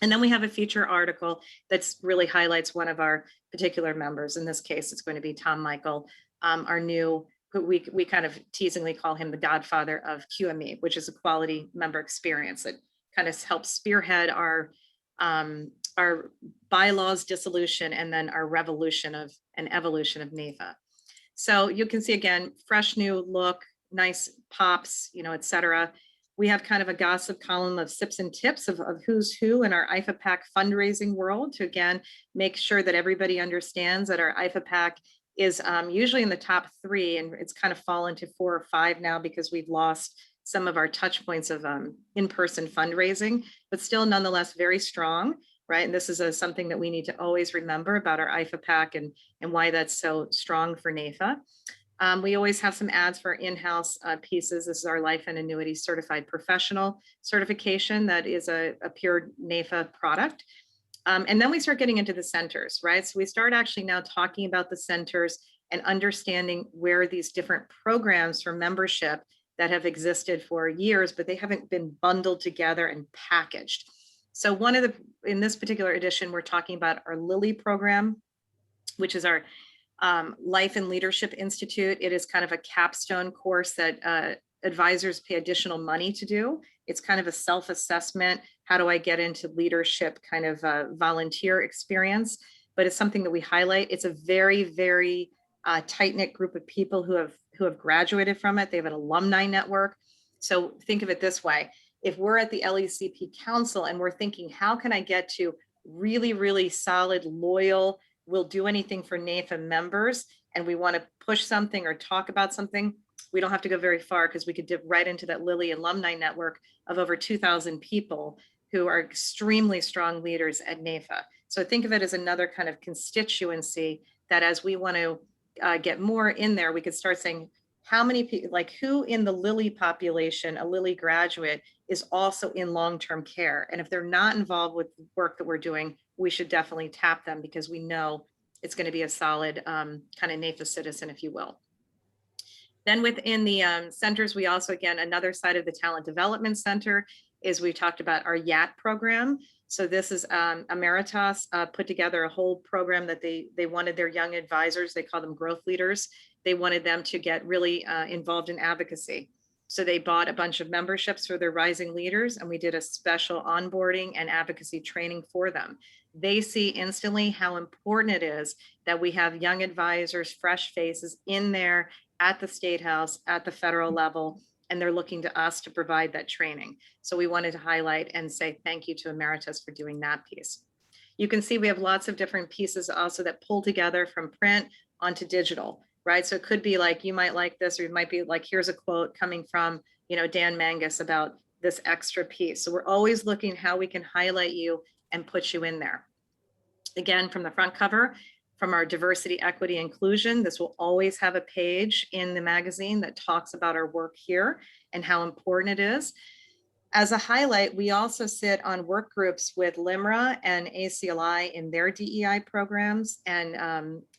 And then we have a feature article that's really highlights one of our particular members. In this case, it's going to be Tom Michael, our new, who we kind of teasingly call him the godfather of QME, which is a quality member experience that kind of helps spearhead our bylaws dissolution and then our revolution of an evolution of NAIFA. So you can see again, fresh new look, nice pops, you know, et cetera. We have kind of a gossip column of sips and tips of who's who in our IFA PAC fundraising world to, again, make sure that everybody understands that our IFA PAC is usually in the top 3, and it's kind of fallen to 4 or 5 now because we've lost some of our touch points of in-person fundraising, but still nonetheless very strong, right? And this is something that we need to always remember about our IFA PAC and why that's so strong for NAIFA. We always have some ads for in-house pieces. This is our life and annuity certified professional certification that is a pure NAIFA product. And then we start getting into the centers, right? So we start actually now talking about the centers and understanding where these different programs for membership that have existed for years, but they haven't been bundled together and packaged. So in this particular edition, we're talking about our Lily program, which is our Life and Leadership Institute. It is kind of a capstone course that advisors pay additional money to do. It's kind of a self-assessment. How do I get into leadership kind of volunteer experience? But it's something that we highlight. It's a very, very tight-knit group of people who have graduated from it. They have an alumni network. So think of it this way. If we're at the LECP Council and we're thinking, how can I get to really, really solid, loyal, will do anything for NAIFA members, and we want to push something or talk about something, we don't have to go very far because we could dip right into that Lilly alumni network of over 2,000 people who are extremely strong leaders at NAIFA. So think of it as another kind of constituency that as we want to get more in there, we could start saying, how many people, like who in the Lilly population, a Lilly graduate, is also in long-term care? And if they're not involved with the work that we're doing, we should definitely tap them because we know it's going to be a solid kind of NAIFA citizen, if you will. Then within the centers, we also, again, another side of the Talent Development Center is we talked about our YAT program. So this is Emeritus put together a whole program that they wanted their young advisors, they call them growth leaders. They wanted them to get really involved in advocacy. So they bought a bunch of memberships for their rising leaders, and we did a special onboarding and advocacy training for them. They see instantly how important it is that we have young advisors, fresh faces in there at the State House, at the federal level, and they're looking to us to provide that training. So we wanted to highlight and say thank you to Emeritus for doing that piece. You can see we have lots of different pieces also that pull together from print onto digital, right? So it could be like, you might like this, or it might be like, here's a quote coming from, you know, Dan Mangus about this extra piece. So we're always looking how we can highlight you and put you in there. Again, from the front cover, from our diversity, equity, inclusion, this will always have a page in the magazine that talks about our work here and how important it is. As a highlight, we also sit on work groups with LIMRA and ACLI in their DEI programs, and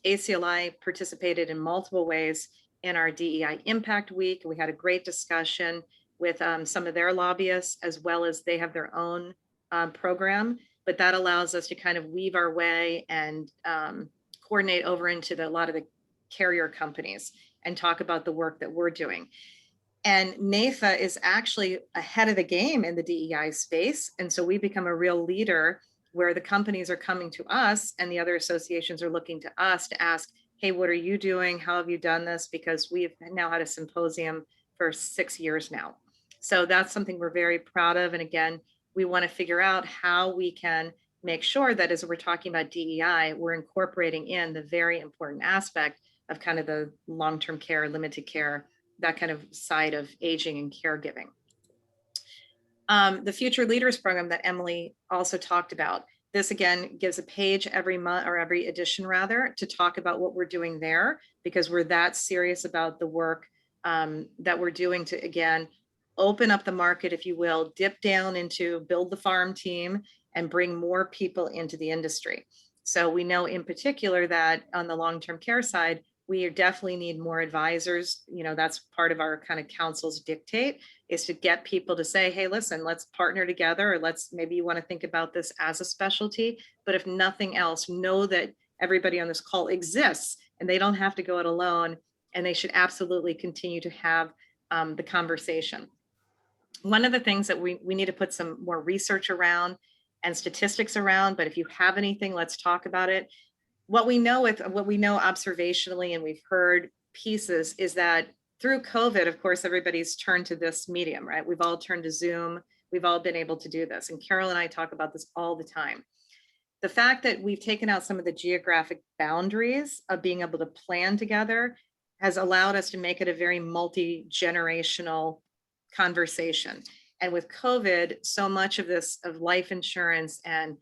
ACLI participated in multiple ways in our DEI Impact Week. We had a great discussion with some of their lobbyists, as well as they have their own program, but that allows us to kind of weave our way and coordinate over into a lot of the carrier companies and talk about the work that we're doing. And NAFA is actually ahead of the game in the DEI space. And so we become a real leader where the companies are coming to us and the other associations are looking to us to ask, hey, what are you doing? How have you done this? Because we've now had a symposium for 6 years now. So that's something we're very proud of. And again, we want to figure out how we can make sure that as we're talking about DEI, we're incorporating in the very important aspect of kind of the long-term care, limited care, that kind of side of aging and caregiving. The Future Leaders Program that Emily also talked about. This again gives a page every month or every edition rather to talk about what we're doing there, because we're that serious about the work that we're doing to, again, open up the market, if you will, dip down into build the farm team and bring more people into the industry. So we know in particular that on the long-term care side, we definitely need more advisors. You know, that's part of our kind of council's dictate, is to get people to say, hey, listen, let's partner together, or maybe you want to think about this as a specialty, but if nothing else, know that everybody on this call exists and they don't have to go it alone, and they should absolutely continue to have the conversation. One of the things that we need to put some more research around and statistics around, but if you have anything, let's talk about it. What we know observationally, and we've heard pieces, is that through COVID, of course, everybody's turned to this medium, right? We've all turned to Zoom. We've all been able to do this. And Carol and I talk about this all the time. The fact that we've taken out some of the geographic boundaries of being able to plan together has allowed us to make it a very multi-generational conversation. And with COVID, so much of this, of life insurance and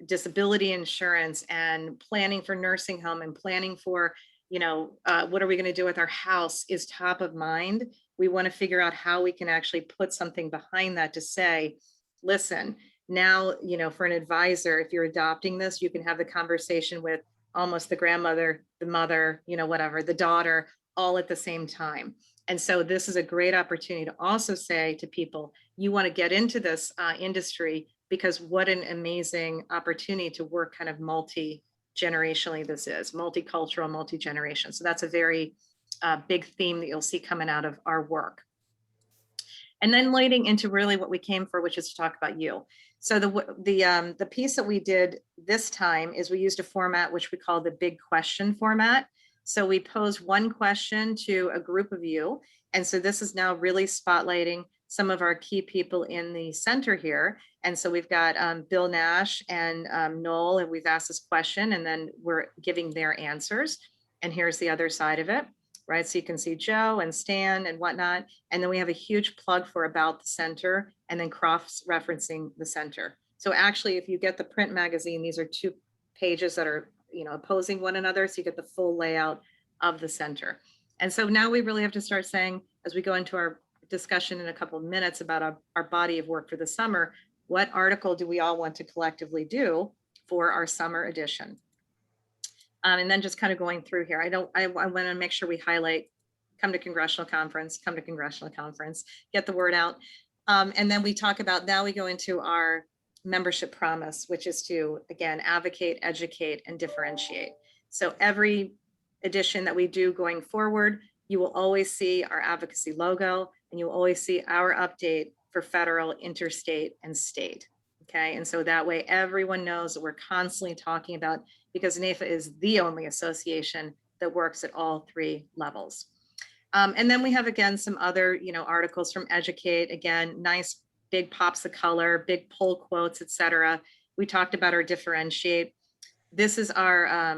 disability insurance and planning for nursing home and planning for, what are we going to do with our house is top of mind. We want to figure out how we can actually put something behind that to say, listen, now, for an advisor, if you're adopting this, you can have the conversation with almost the grandmother, the mother, whatever, the daughter, all at the same time. And so this is a great opportunity to also say to people, you want to get into this industry, because what an amazing opportunity to work kind of multi-generationally this is, multicultural, multi-generation. So that's a very big theme that you'll see coming out of our work. And then leading into really what we came for, which is to talk about you. So the piece that we did this time is we used a format which we call the big question format. So we pose one question to a group of you. And so this is now really spotlighting some of our key people in the center here. And so we've got Bill Nash and Noel, and we've asked this question, and then we're giving their answers. And here's the other side of it, right? So you can see Joe and Stan and whatnot. And then we have a huge plug for about the center, and then cross-referencing the center. So actually, if you get the print magazine, these are 2 pages that are opposing one another, so you get the full layout of the center. And so now we really have to start saying, as we go into our discussion in a couple of minutes about our body of work for the summer, what article do we all want to collectively do for our summer edition? And then just kind of going through here, I want to make sure we highlight, come to congressional conference, get the word out. And then we talk about, now we go into our membership promise, which is to, again, advocate, educate, and differentiate. So every edition that we do going forward, you will always see our advocacy logo, and you will always see our update for federal, interstate, and state. Okay, and so that way everyone knows that we're constantly talking about, because NAFA is the only association that works at all 3 levels. And then we have, again, some other, articles from Educate, again, nice big pops of color, big pull quotes, etc. We talked about our differentiate. This is our,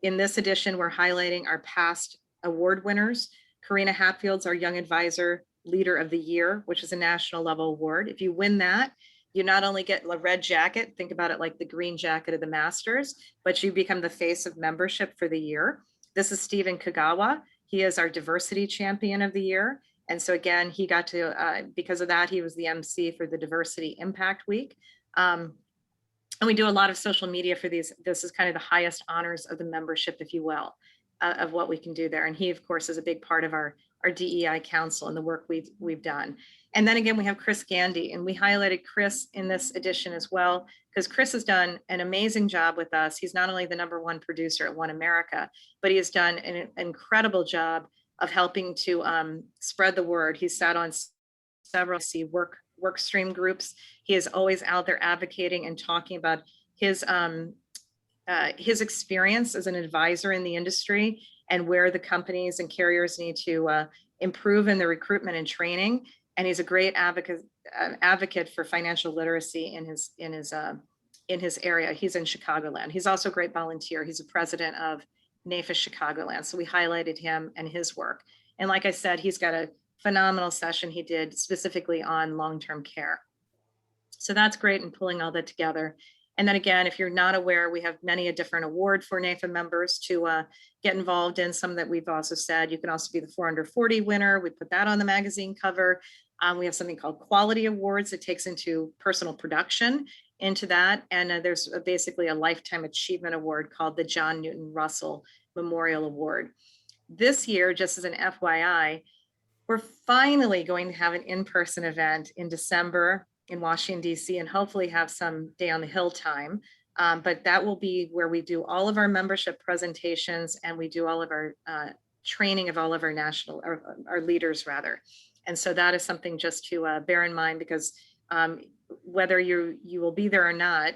in this edition, we're highlighting our past award winners. Karina Hatfield's our Young Advisor Leader of the Year, which is a national level award. If you win that, you not only get a red jacket, think about it like the green jacket of the Masters, but you become the face of membership for the year. This is Stephen Kagawa. He is our diversity champion of the year. And so again, he got to, because of that, he was the MC for the Diversity Impact Week. And we do a lot of social media for these. This is kind of the highest honors of the membership, if you will, of what we can do there. And he, of course, is a big part of our DEI council and the work we've done. And then again, we have Chris Gandy, and we highlighted Chris in this edition as well, because Chris has done an amazing job with us. He's not only the #1 producer at One America, but he has done an incredible job of helping to spread the word. He's sat on several work stream groups. He is always out there advocating and talking about his experience as an advisor in the industry and where the companies and carriers need to improve in the recruitment and training. And he's a great advocate for financial literacy in his area. He's in Chicagoland. He's also a great volunteer. He's a president of NAFA Chicagoland. So we highlighted him and his work. And like I said, he's got a phenomenal session he did specifically on long-term care. So that's great in pulling all that together. And then again, if you're not aware, we have many a different award for NAFA members to get involved in. Some that we've also said, you can also be the 4 under 40 winner. We put that on the magazine cover. We have something called Quality Awards that takes into personal production into that. And there's basically a Lifetime Achievement Award called the John Newton Russell Memorial Award. This year, just as an FYI, we're finally going to have an in-person event in December in Washington, D.C., and hopefully have some Day on the Hill time. But that will be where we do all of our membership presentations and we do all of our training of all of our leaders rather. And so that is something just to bear in mind, because whether you will be there or not,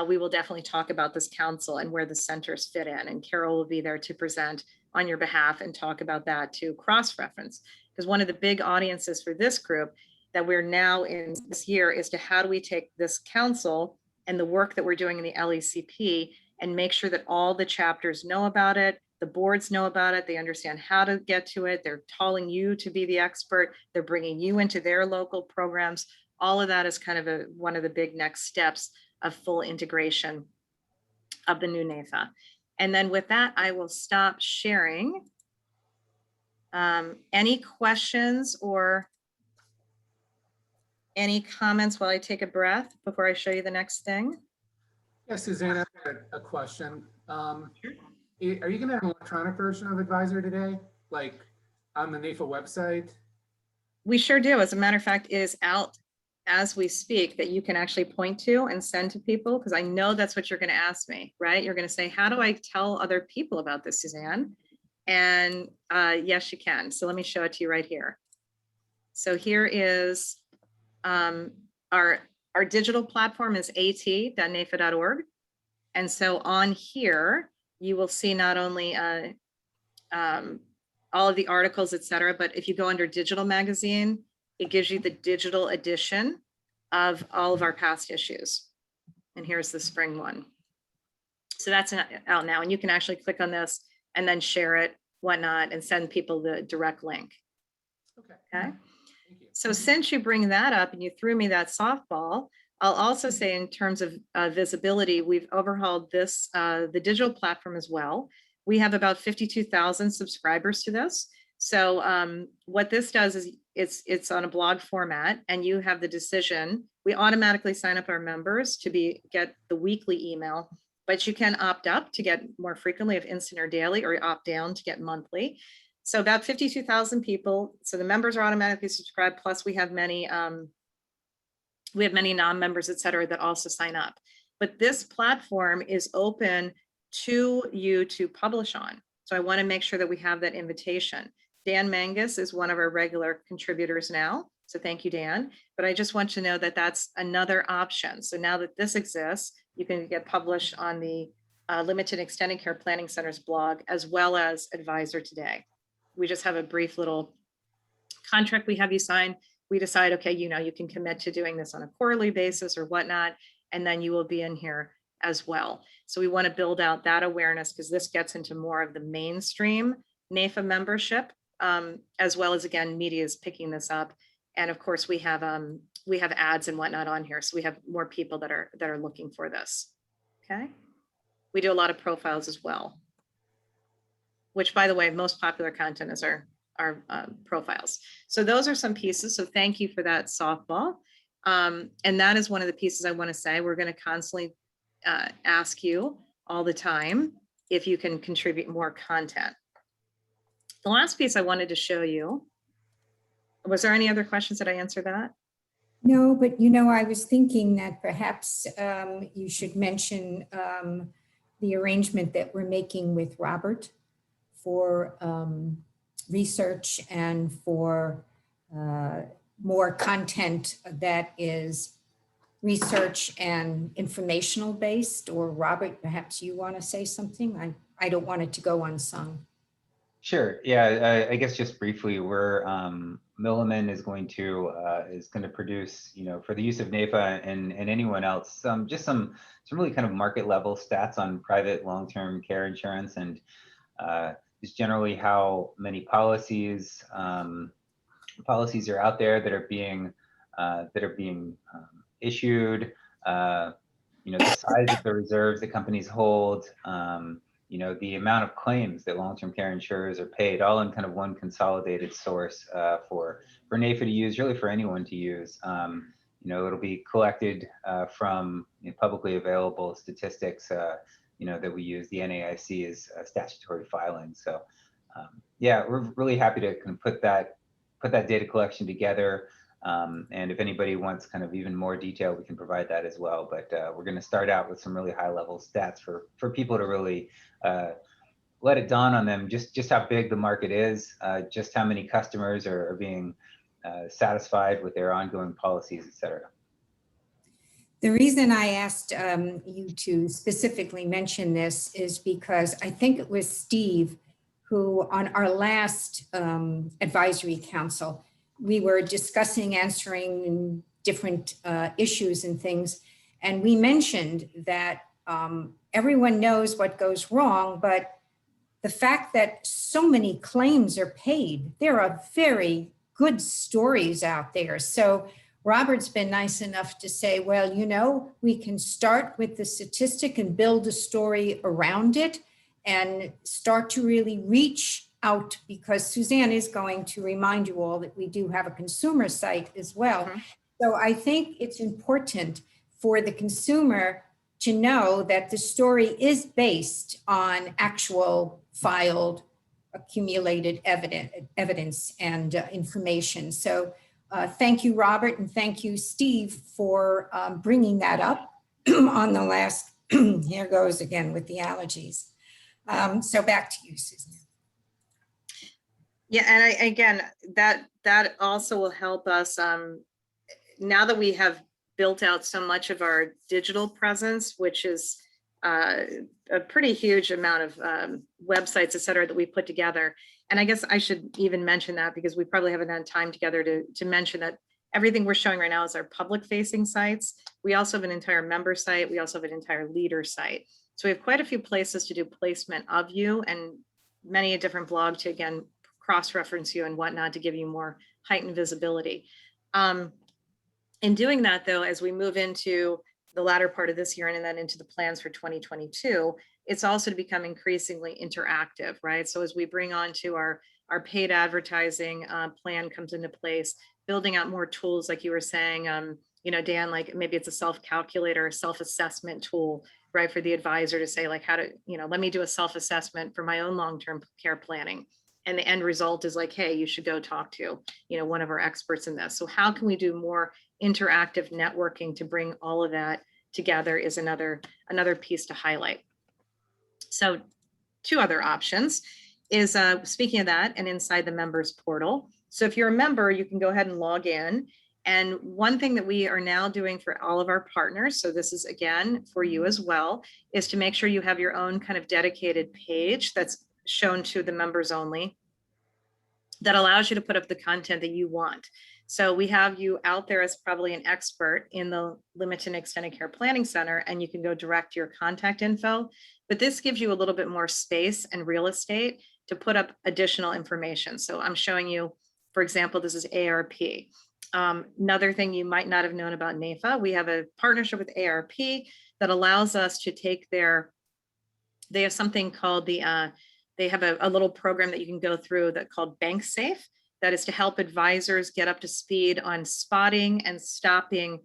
we will definitely talk about this council and where the centers fit in. And Carol will be there to present on your behalf and talk about that to cross-reference. Because one of the big audiences for this group that we're now in this year is to how do we take this council and the work that we're doing in the LECP and make sure that all the chapters know about it, the boards know about it, they understand how to get to it, they're calling you to be the expert, they're bringing you into their local programs. All of that is kind of one of the big next steps of full integration of the new NAFA. And then with that, I will stop sharing. Any questions or any comments while I take a breath before I show you the next thing? Yes, Suzanne, I have a question. Are you going to have an electronic version of Advisor today, like on the NAFA website? We sure do. As a matter of fact, it is out as we speak that you can actually point to and send to people, because I know that's what you're going to ask me, right? You're going to say, how do I tell other people about this, Suzanne? And yes, you can. So let me show it to you right here. So here is our digital platform is at.nafa.org. And so on here, you will see not only all of the articles, et cetera, but if you go under digital magazine, it gives you the digital edition of all of our past issues. And here's the spring one. So that's out now, and you can actually click on this and then share it, whatnot, and send people the direct link. Okay. Thank you. So since you bring that up and you threw me that softball, I'll also say in terms of visibility, we've overhauled this, the digital platform as well. We have about 52,000 subscribers to this. So what this does is it's on a blog format, and you have the decision. We automatically sign up our members to get the weekly email, but you can opt up to get more frequently of instant or daily, or opt down to get monthly. So about 52,000 people. So the members are automatically subscribed. Plus we have many non-members, et cetera, that also sign up. But this platform is open to you to publish on. So I want to make sure that we have that invitation. Dan Mangus is one of our regular contributors now. So thank you, Dan. But I just want to know that that's another option. So now that this exists, you can get published on the Limited Extended Care Planning Center's blog, as well as Advisor Today. We just have a brief little contract we have you sign. We decide, okay, you can commit to doing this on a quarterly basis or whatnot, and then you will be in here as well. So we want to build out that awareness, because this gets into more of the mainstream NAFA membership, as well as, again, media is picking this up. And of course, we have ads and whatnot on here. So we have more people that are looking for this. Okay. We do a lot of profiles as well, which, by the way, most popular content is our profiles. So those are some pieces. So thank you for that softball. And that is one of the pieces I want to say. We're going to constantly ask you all the time if you can contribute more content. The last piece I wanted to show you, was there any other questions? Did I answer that? No, but you know, I was thinking that perhaps you should mention the arrangement that we're making with Robert for research and for more content that is research and informational based. Or Robert, perhaps you want to say something? I don't want it to go unsung. Sure. Yeah, I guess just briefly, we're Milliman is going to produce, for the use of NAIFA and anyone else, some really kind of market level stats on private long-term care insurance, and just generally how many policies are out there that are being issued, the size of the reserves that companies hold, the amount of claims that long-term care insurers are paid, all in kind of one consolidated source for NAIFA to use, really for anyone to use. It'll be collected from publicly available statistics, that we use. The NAIC is statutory filing. So yeah, we're really happy to kind of put that data collection together. And if anybody wants kind of even more detail, we can provide that as well. But we're going to start out with some really high level stats for people to really let it dawn on them just how big the market is, just how many customers are being satisfied with their ongoing policies, et cetera. The reason I asked you to specifically mention this is because I think it was Steve who, on our last advisory council, we were discussing answering different issues and things. And we mentioned that everyone knows what goes wrong, but the fact that so many claims are paid, there are very good stories out there. So Robert's been nice enough to say, well, we can start with the statistic and build a story around it and start to really reach out, because Suzanne is going to remind you all that we do have a consumer site as well. Mm-hmm. So I think it's important for the consumer to know that the story is based on actual filed, accumulated evidence and information. So thank you, Robert, and thank you, Steve, for bringing that up on the last, here goes again with the allergies. So back to you, Suzanne. Yeah, and again, that also will help us now that we have built out so much of our digital presence, which is a pretty huge amount of websites, et cetera, that we put together. And I guess I should even mention that, because we probably haven't had time together to mention that everything we're showing right now is our public facing sites. We also have an entire member site. We also have an entire leader site. So we have quite a few places to do placement of you, and many a different blog to, again, cross-reference you and whatnot to give you more heightened visibility. In doing that, though, as we move into the latter part of this year and then into the plans for 2022, it's also to become increasingly interactive, right? So as we bring on to our paid advertising plan comes into place, building out more tools, like you were saying, Dan, like maybe it's a self-calculator, a self-assessment tool, right? For the advisor to say, like, how to, let me do a self-assessment for my own long-term care planning. And the end result is like, hey, you should go talk to, one of our experts in this. So how can we do more interactive networking to bring all of that together is another piece to highlight. So two other options is speaking of that, and inside the members portal. So if you're a member, you can go ahead and log in. And one thing that we are now doing for all of our partners, so this is again for you as well, is to make sure you have your own kind of dedicated page that's shown to the members only, that allows you to put up the content that you want. So we have you out there as probably an expert in the Limited and Extended Care Planning Center, and you can go direct your contact info. But this gives you a little bit more space and real estate to put up additional information. So I'm showing you, for example, this is ARP. Another thing you might not have known about NAFA, we have a partnership with ARP that allows us to take they have something called they have a little program that you can go through that called Bank Safe, that is to help advisors get up to speed on spotting and stopping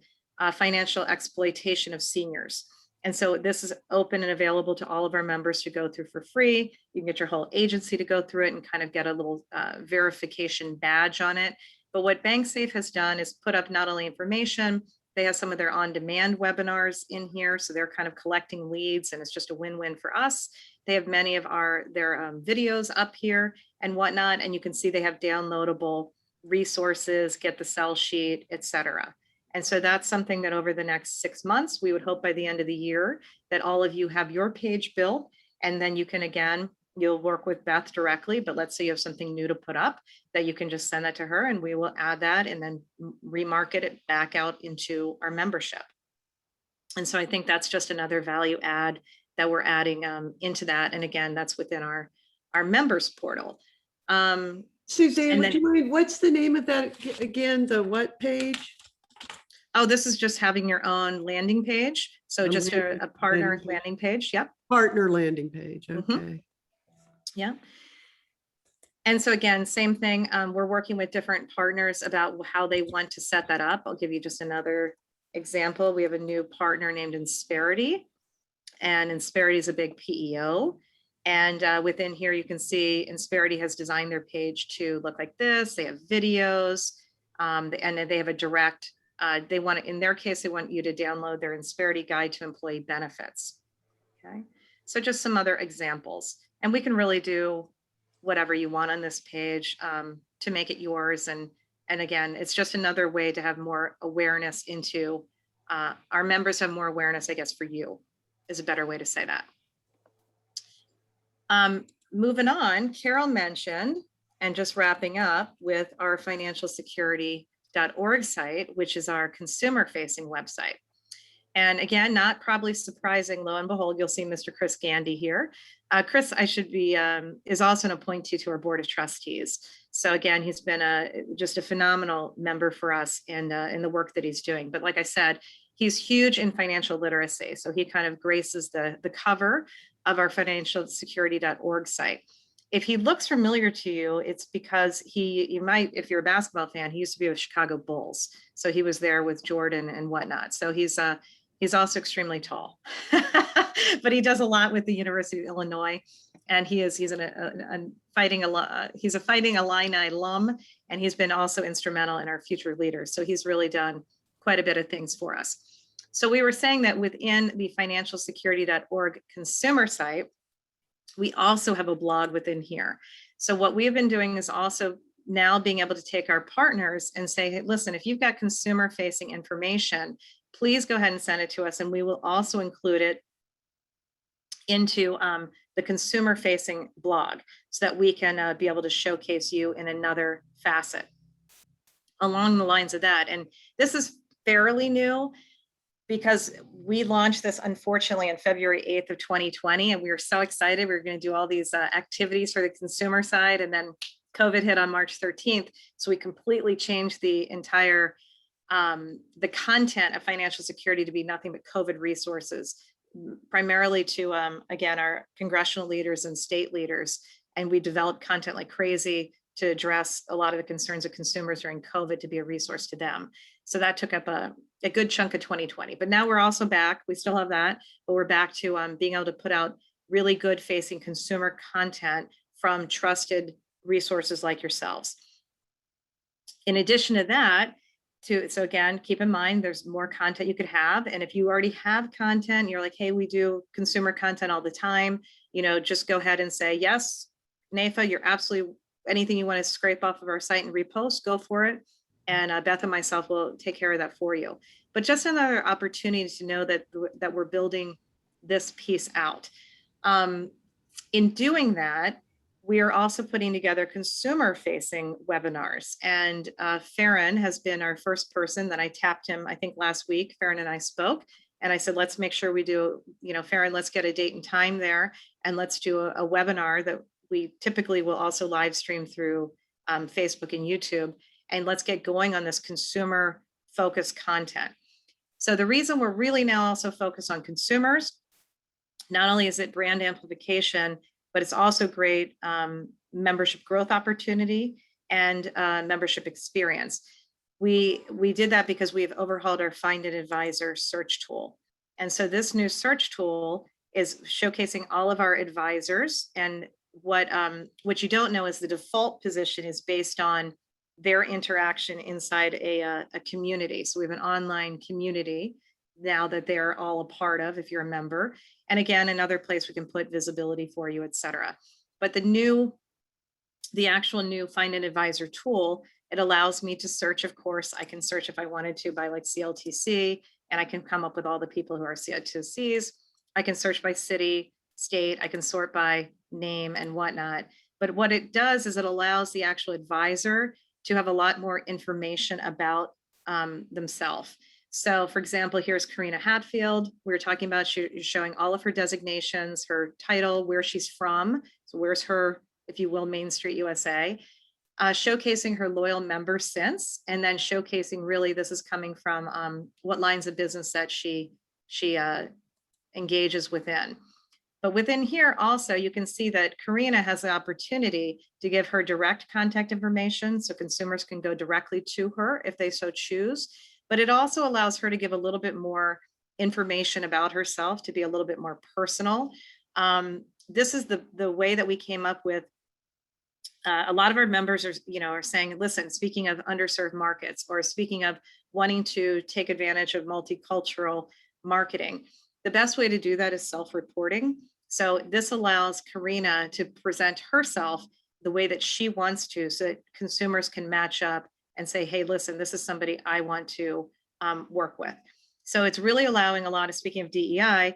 financial exploitation of seniors. And so this is open and available to all of our members to go through for free. You can get your whole agency to go through it and kind of get a little verification badge on it. But what BankSafe has done is put up not only information, they have some of their on-demand webinars in here. So they're kind of collecting leads, and it's just a win-win for us. They have many of their videos up here and whatnot. And you can see they have downloadable resources, get the sell sheet, etc. And so that's something that over the next 6 months, we would hope by the end of the year that all of you have your page built. And then you can, again, you'll work with Beth directly, but let's say you have something new to put up, that you can just send that to her and we will add that and then remarket it back out into our membership. And so I think that's just another value add that we're adding into that. And again, that's within our members portal. Suzanne, and would you mind, what's the name of that again? The what page? Oh, this is just having your own landing page. So A just landing- a partner landing landing page. Yep. Partner landing page. Okay. Mhm. Yeah. And so again, same thing. We're working with different partners about how they want to set that up. I'll give you just another example. We have a new partner named Insperity, and Insperity is a big PEO. And within here, you can see Insperity has designed their page to look like this. They have videos, and then they have a direct, they want to, in their case, they want you to download their Insperity Guide to Employee Benefits. Okay, so just some other examples. And we can really do whatever you want on this page to make it yours. And again, it's just another way to have more awareness into, our members have more awareness, I guess, for you is a better way to say that. Moving on, Carol mentioned, and just wrapping up with our financialsecurity.org site, which is our consumer facing website. And again, not probably surprising, lo and behold, you'll see Mr. Chris Gandy here. Chris, is also an appointee to our board of trustees. So again, he's been just a phenomenal member for us in the work that he's doing. But like I said, he's huge in financial literacy. So he kind of graces the cover of our financialsecurity.org site. If he looks familiar to you, it's because you might, if you're a basketball fan, he used to be with Chicago Bulls. So he was there with Jordan and whatnot. So he's also extremely tall, but he does a lot with the University of Illinois, and he's a Fighting Illini alum, and he's been also instrumental in our future leaders. So he's really done quite a bit of things for us. So we were saying that within the financialsecurity.org consumer site, we also have a blog within here. So what we've been doing is also now being able to take our partners and say, hey, listen, if you've got consumer facing information, please go ahead and send it to us. And we will also include it into the consumer facing blog so that we can be able to showcase you in another facet along the lines of that. And this is fairly new because we launched this unfortunately on February 8th of 2020. And we were so excited. We were going to do all these activities for the consumer side. And then COVID hit on March 13th. So we completely changed the entire the content of financial security to be nothing but COVID resources, primarily to, again, our congressional leaders and state leaders. And we developed content like crazy to address a lot of the concerns of consumers during COVID to be a resource to them. So that took up a good chunk of 2020. But now we're also back. We still have that, but we're back to being able to put out really good facing consumer content from trusted resources like yourselves. In addition to that, so again, keep in mind, there's more content you could have. And if you already have content, you're like, hey, we do consumer content all the time, just go ahead and say, yes, NAFA, you're absolutely, anything you want to scrape off of our site and repost, go for it. And Beth and myself will take care of that for you. But just another opportunity to know that we're building this piece out. In doing that, we are also putting together consumer-facing webinars. And Farron has been our first person that I tapped him, I think last week. Farron and I spoke, and I said, let's make sure we do, Farron, let's get a date and time there, and let's do a webinar that we typically will also live stream through Facebook and YouTube. and let's get going on this consumer focused content. So the reason we're really now also focused on consumers, not only is it brand amplification, but it's also great membership growth opportunity and membership experience. We did that because we've overhauled our Find an Advisor search tool. And so this new search tool is showcasing all of our advisors. And what you don't know is the default position is based on their interaction inside a community. So we have an online community now that they're all a part of if you're a member. And again, another place we can put visibility for you, et cetera. But the actual new Find an Advisor tool, it allows me to search, of course, I can search if I wanted to by like CLTC, and I can come up with all the people who are CLTCs. I can search by city, state, I can sort by name and whatnot. But what it does is it allows the actual advisor to have a lot more information about themselves. So for example, here's Karina Hatfield. We were talking about showing all of her designations, her title, where she's from. So where's her, if you will, Main Street, USA. Showcasing her loyal members since, and then showcasing really this is coming from what lines of business that she engages within. But within here also, you can see that Karina has the opportunity to give her direct contact information so consumers can go directly to her if they so choose. But it also allows her to give a little bit more information about herself, to be a little bit more personal. This is the way that we came up with. A lot of our members are saying, listen, speaking of underserved markets, or speaking of wanting to take advantage of multicultural marketing, the best way to do that is self-reporting. So this allows Karina to present herself the way that she wants to, so that consumers can match up and say, hey, listen, this is somebody I want to work with. So it's really allowing a lot of, speaking of DEI,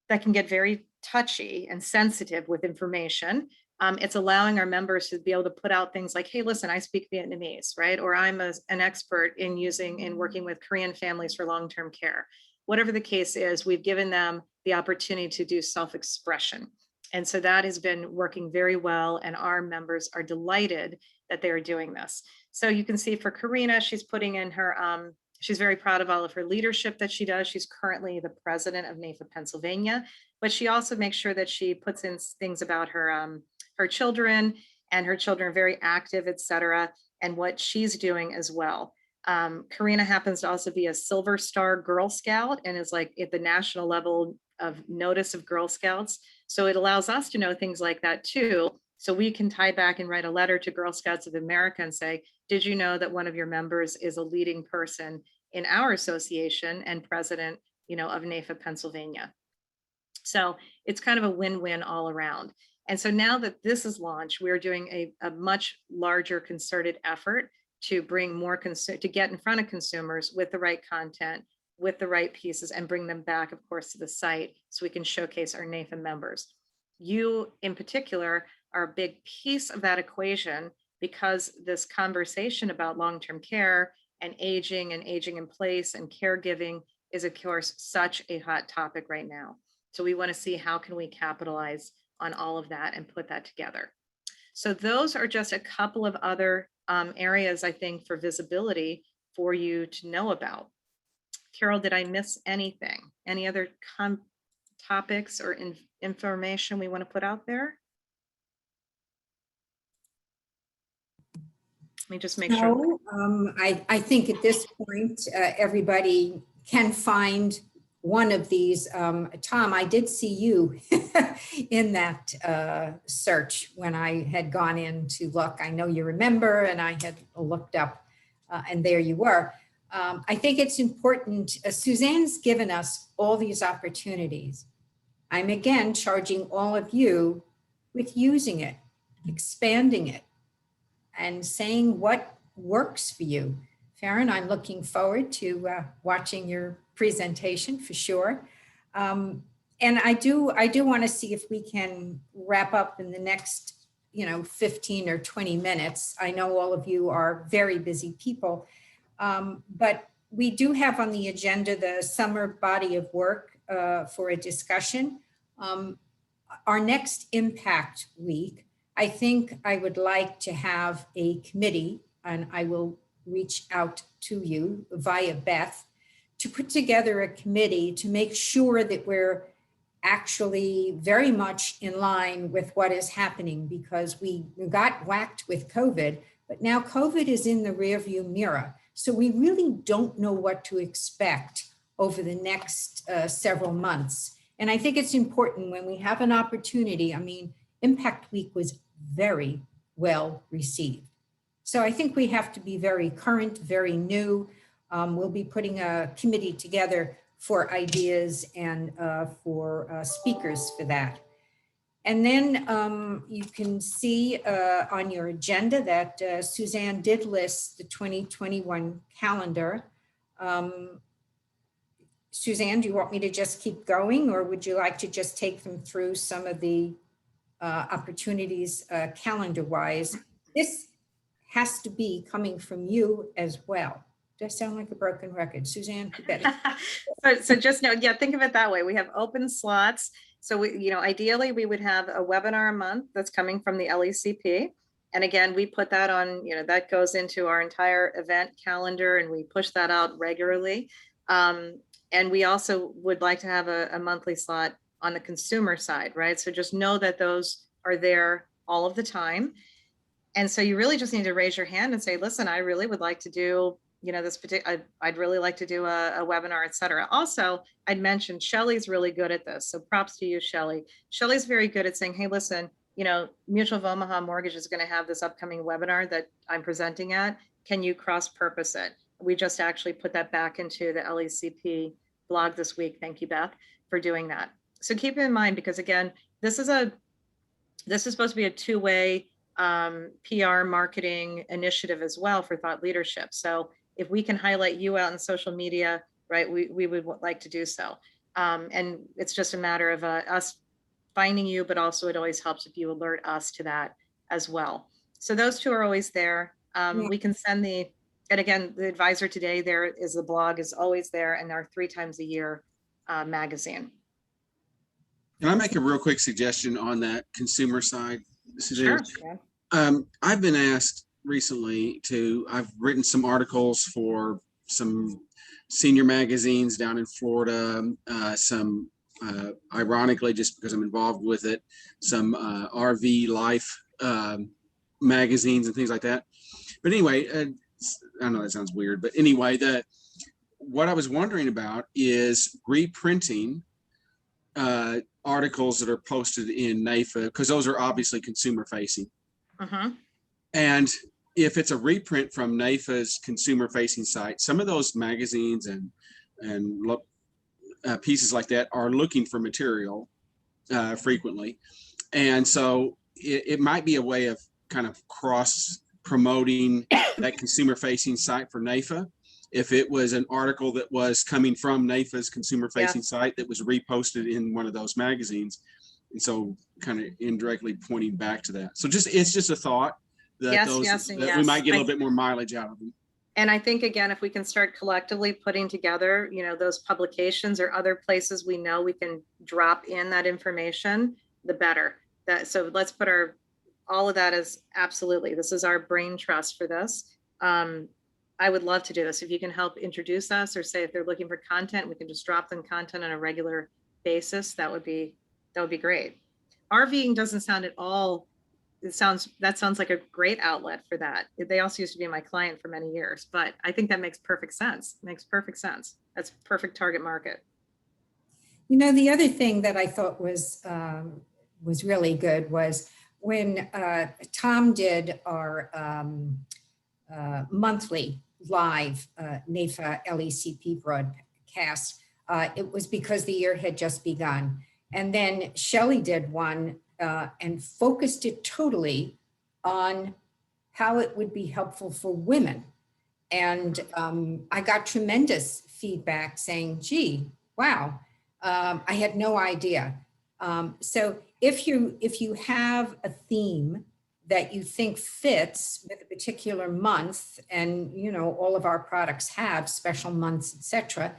that can get very touchy and sensitive with information. It's allowing our members to be able to put out things like, hey, listen, I speak Vietnamese, right? Or I'm an expert in working with Korean families for long-term care. Whatever the case is, we've given them the opportunity to do self-expression. And so that has been working very well, and our members are delighted that they are doing this. So you can see for Karina, she's putting in her, she's very proud of all of her leadership that she does. She's currently the president of NAFA Pennsylvania, but she also makes sure that she puts in things about her children, and her children are very active, et cetera, and what she's doing as well. Karina happens to also be a Silver Star Girl Scout and is like at the national level of notice of Girl Scouts. So it allows us to know things like that too. So we can tie back and write a letter to Girl Scouts of America and say, did you know that one of your members is a leading person in our association and president, of NAFA Pennsylvania? So it's kind of a win-win all around. And so now that this is launched, we're doing a much larger concerted effort to bring more to get in front of consumers with the right content, with the right pieces, and bring them back, of course, to the site so we can showcase our NAFA members. You in particular are a big piece of that equation, because this conversation about long-term care and aging in place and caregiving is, of course, such a hot topic right now. So we want to see how can we capitalize on all of that and put that together. So those are just a couple of other areas, I think, for visibility for you to know about. Carol, did I miss anything? Any other topics or information we want to put out there? Let me just make sure. I think at this point, everybody can find one of these. Tom, I did see you in that search when I had gone in to look. I know you remember, and I had looked up and there you were. I think it's important. Suzanne's given us all these opportunities. I'm again charging all of you with using it, expanding it, and saying what works for you. Farron, I'm looking forward to watching your presentation for sure. And I do want to see if we can wrap up in the next 15 or 20 minutes. I know all of you are very busy people, but we do have on the agenda the summer body of work for a discussion. Our next Impact Week, I think I would like to have a committee, and I will reach out to you via Beth to put together a committee to make sure that we're actually very much in line with what is happening, because we got whacked with COVID, but now COVID is in the rearview mirror. So we really don't know what to expect over the next several months. And I think it's important when we have an opportunity. I mean, Impact Week was very well received. So I think we have to be very current, very new. We'll be putting a committee together for ideas and for speakers for that. And then you can see on your agenda that Suzanne did list the 2021 calendar. Suzanne, do you want me to just keep going, or would you like to just take them through some of the opportunities calendar-wise? This has to be coming from you as well. Does that sound like a broken record? Suzanne, you better. So just know, yeah, think of it that way. We have open slots. So we, ideally we would have a webinar a month that's coming from the LECP. And again, we put that on, that goes into our entire event calendar, and we push that out regularly. And we also would like to have a monthly slot on the consumer side, right? So just know that those are there all of the time. And so you really just need to raise your hand and say, listen, I really would like to do, this particular, I'd really like to do a webinar, et cetera. Also, I'd mentioned Shelley's really good at this. So props to you, Shelley. Shelley's very good at saying, hey, listen, Mutual of Omaha Mortgage is going to have this upcoming webinar that I'm presenting at. Can you cross-purpose it? We just actually put that back into the LECP blog this week. Thank you, Beth, for doing that. So keep in mind, because again, this is supposed to be a two-way PR marketing initiative as well for thought leadership. So if we can highlight you out in social media, right, we would like to do so. And it's just a matter of us finding you, but also it always helps if you alert us to that as well. So those two are always there. We can send and again, the advisor today, there is the blog is always there, and our 3 times a year magazine. Can I make a real quick suggestion on that consumer side? Sure. I've been asked recently I've written some articles for some senior magazines down in Florida, some ironically, just because I'm involved with it, some RV life magazines and things like that. But anyway, I know that sounds weird, but anyway, what I was wondering about is reprinting articles that are posted in NAIFA, because those are obviously consumer facing. And if it's a reprint from NAIFA's consumer facing site, some of those magazines and pieces like that are looking for material frequently. And so it might be a way of kind of cross promoting that consumer facing site for NAIFA. If it was an article that was coming from NAIFA's consumer facing site that was reposted in one of those magazines. And so kind of indirectly pointing back to that. So it's just a thought that we might get a little bit more mileage out of them. And I think, again, if we can start collectively putting together, those publications or other places we know we can drop in that information, the better. So let's put all of that as absolutely, this is our brain trust for this. I would love to do this. If you can help introduce us, or say if they're looking for content, we can just drop them content on a regular basis. That would be great. RVing doesn't sound at all. That sounds like a great outlet for that. They also used to be my client for many years, but I think that makes perfect sense. That's perfect target market. The other thing that I thought was really good was when Tom did our monthly live NAIFA LECP broadcast, it was because the year had just begun. And then Shelley did one and focused it totally on how it would be helpful for women. And I got tremendous feedback saying, gee, wow, I had no idea. So if you have a theme that you think fits with a particular month, and all of our products have special months, etc.,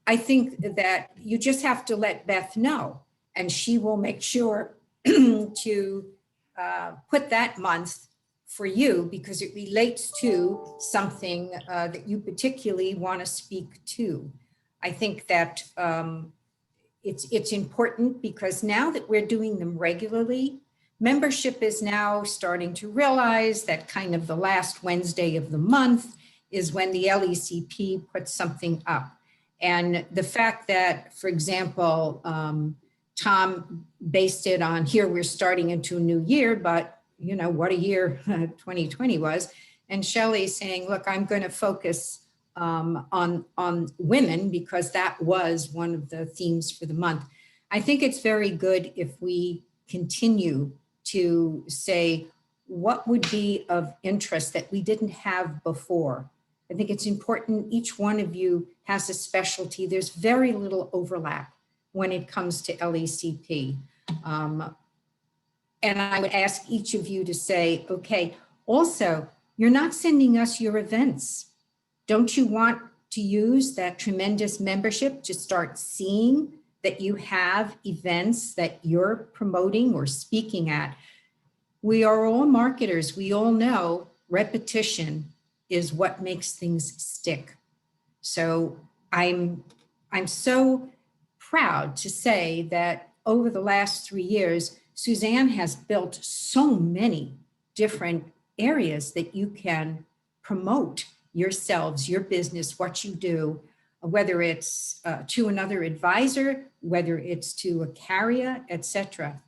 I think that you just have to let Beth know, and she will make sure to put that month for you because it relates to something that you particularly want to speak to. I think that it's important because now that we're doing them regularly, membership is now starting to realize that kind of the last Wednesday of the month is when the LECP puts something up. And the fact that, for example, Tom based it on here, we're starting into a new year, but you know, what a year 2020 was. And Shelley saying, look, I'm going to focus on women because that was one of the themes for the month. I think it's very good if we continue to say what would be of interest that we didn't have before. I think it's important each one of you has a specialty. There's very little overlap when it comes to LECP. And I would ask each of you to say, okay, also, you're not sending us your events. Don't you want to use that tremendous membership to start seeing that you have events that you're promoting or speaking at? We are all marketers. We all know repetition is what makes things stick. So I'm so proud to say that over the last 3 years, Suzanne has built so many different areas that you can promote yourselves, your business, what you do, whether it's to another advisor, whether it's to a carrier, etc.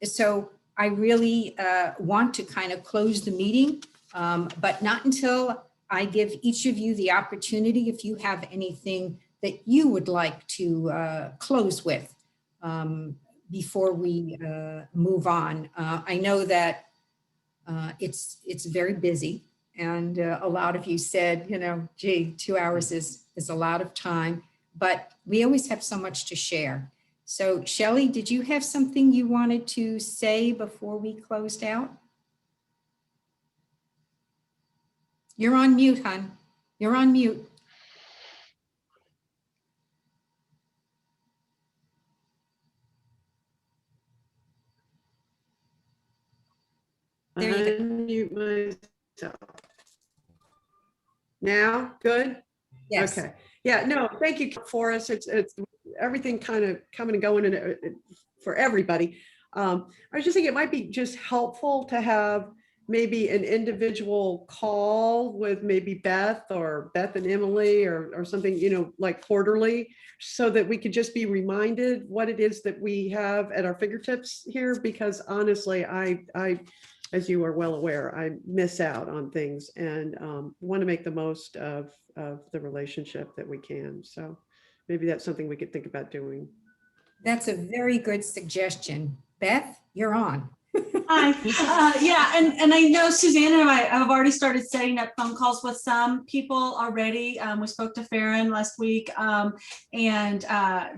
So I really want to kind of close the meeting, but not until I give each of you the opportunity, if you have anything that you would like to close with before we move on. I know that it's very busy, and a lot of you said, you know, gee, 2 hours is a lot of time, but we always have so much to share. So Shelley, did you have something you wanted to say before we closed out? You're on mute, hon. You're on mute. There you go. Unmute myself. Now, good? Yes. Okay. Yeah, no, thank you for us. It's everything kind of coming and going for everybody. I was just thinking it might be just helpful to have maybe an individual call with maybe Beth and Emily or something, you know, like quarterly, so that we could just be reminded what it is that we have at our fingertips here. Because honestly, I as you are well aware, I miss out on things and want to make the most of the relationship that we can. So maybe that's something we could think about doing. That's a very good suggestion. Beth, you're on. Hi. Yeah, and I know Suzanne and I have already started setting up phone calls with some people already. We spoke to Farron last week, and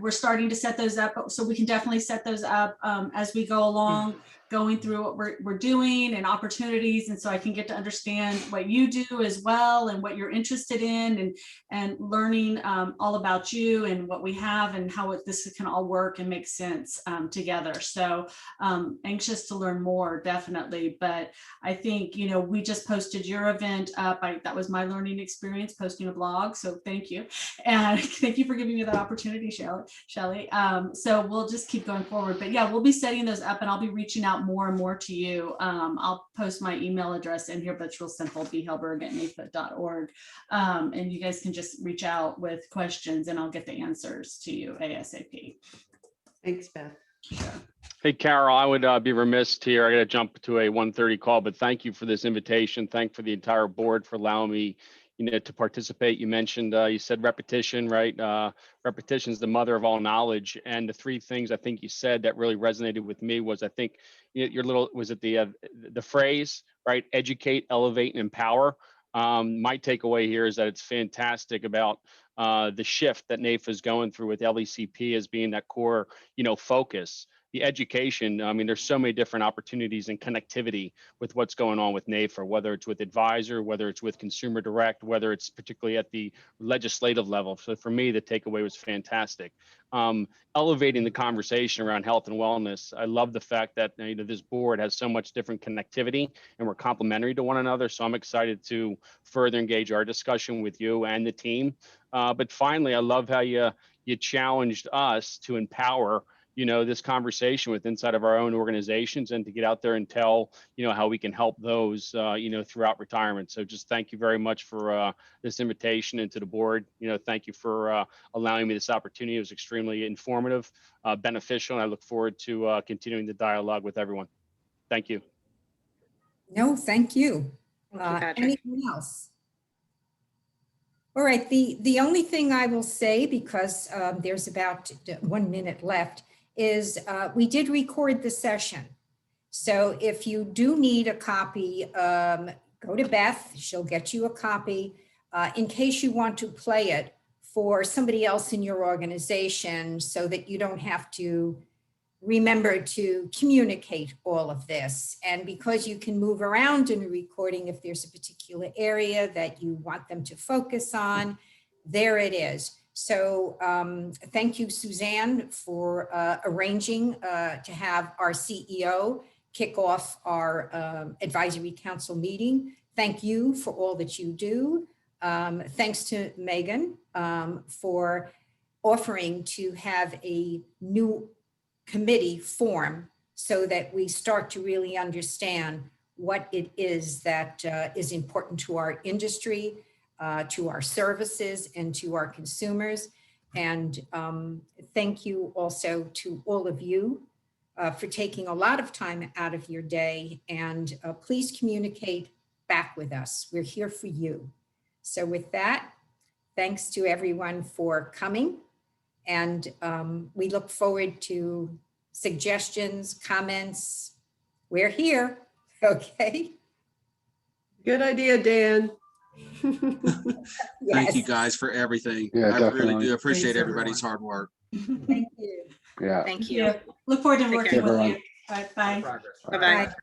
we're starting to set those up. So we can definitely set those up as we go along, going through what we're doing and opportunities. And so I can get to understand what you do as well and what you're interested in, and learning all about you and what we have and how this can all work and make sense together. So anxious to learn more, definitely. But I think, you know, we just posted your event up. That was my learning experience, posting a blog. So thank you. And thank you for giving me that opportunity, Shelley. So we'll just keep going forward. But yeah, we'll be setting those up and I'll be reaching out more and more to you. I'll post my email address in here, but it's real simple, bhelberg@nafa.org. And you guys can just reach out with questions and I'll get the answers to you ASAP. Thanks, Beth. Sure. Hey, Carol, I would be remiss here. I got to jump to a 1:30 call, but thank you for this invitation. Thank for the entire board for allowing me, you know, to participate. You mentioned, you said repetition, right? Repetition is the mother of all knowledge. And the three things I think you said that really resonated with me was, I think your little, was it the phrase, right? Educate, elevate, and empower. My takeaway here is that it's fantastic about the shift that NAFA is going through with LECP as being that core, you know, focus. the education. I mean, there's so many different opportunities and connectivity with what's going on with NAFA, whether it's with advisor, whether it's with consumer direct, whether it's particularly at the legislative level. So for me, the takeaway was fantastic. Elevating the conversation around health and wellness. I love the fact that this board has so much different connectivity and we're complementary to one another. So I'm excited to further engage our discussion with you and the team. But finally, I love how you challenged us to empower this conversation with inside of our own organizations and to get out there and tell, how we can help those, throughout retirement. So just thank you very much for this invitation, and to the board, thank you for allowing me this opportunity. It was extremely informative, beneficial, and I look forward to continuing the dialogue with everyone. Thank you. No, thank you. Thank you, Patrick. Anything else? All right, the only thing I will say, because there's about 1 minute left, is we did record the session. So if you do need a copy, go to Beth, she'll get you a copy in case you want to play it for somebody else in your organization so that you don't have to remember to communicate all of this. And because you can move around in a recording, if there's a particular area that you want them to focus on, there it is. So thank you, Suzanne, for arranging to have our CEO kick off our advisory council meeting. Thank you for all that you do. Thanks to Megan for offering to have a new committee form so that we start to really understand what it is that is important to our industry, to our services, and to our consumers. And thank you also to all of you for taking a lot of time out of your day, and please communicate back with us. We're here for you. So with that, thanks to everyone for coming, and we look forward to suggestions, comments. We're here, okay? Good idea, Dan. Thank you guys for everything. Yeah, I really definitely. do appreciate Thanks, everybody's hard work. Thank you. Yeah. Thank you. Look forward to Take working care, with everyone. you. All right, bye. Progress. Bye-bye. Bye.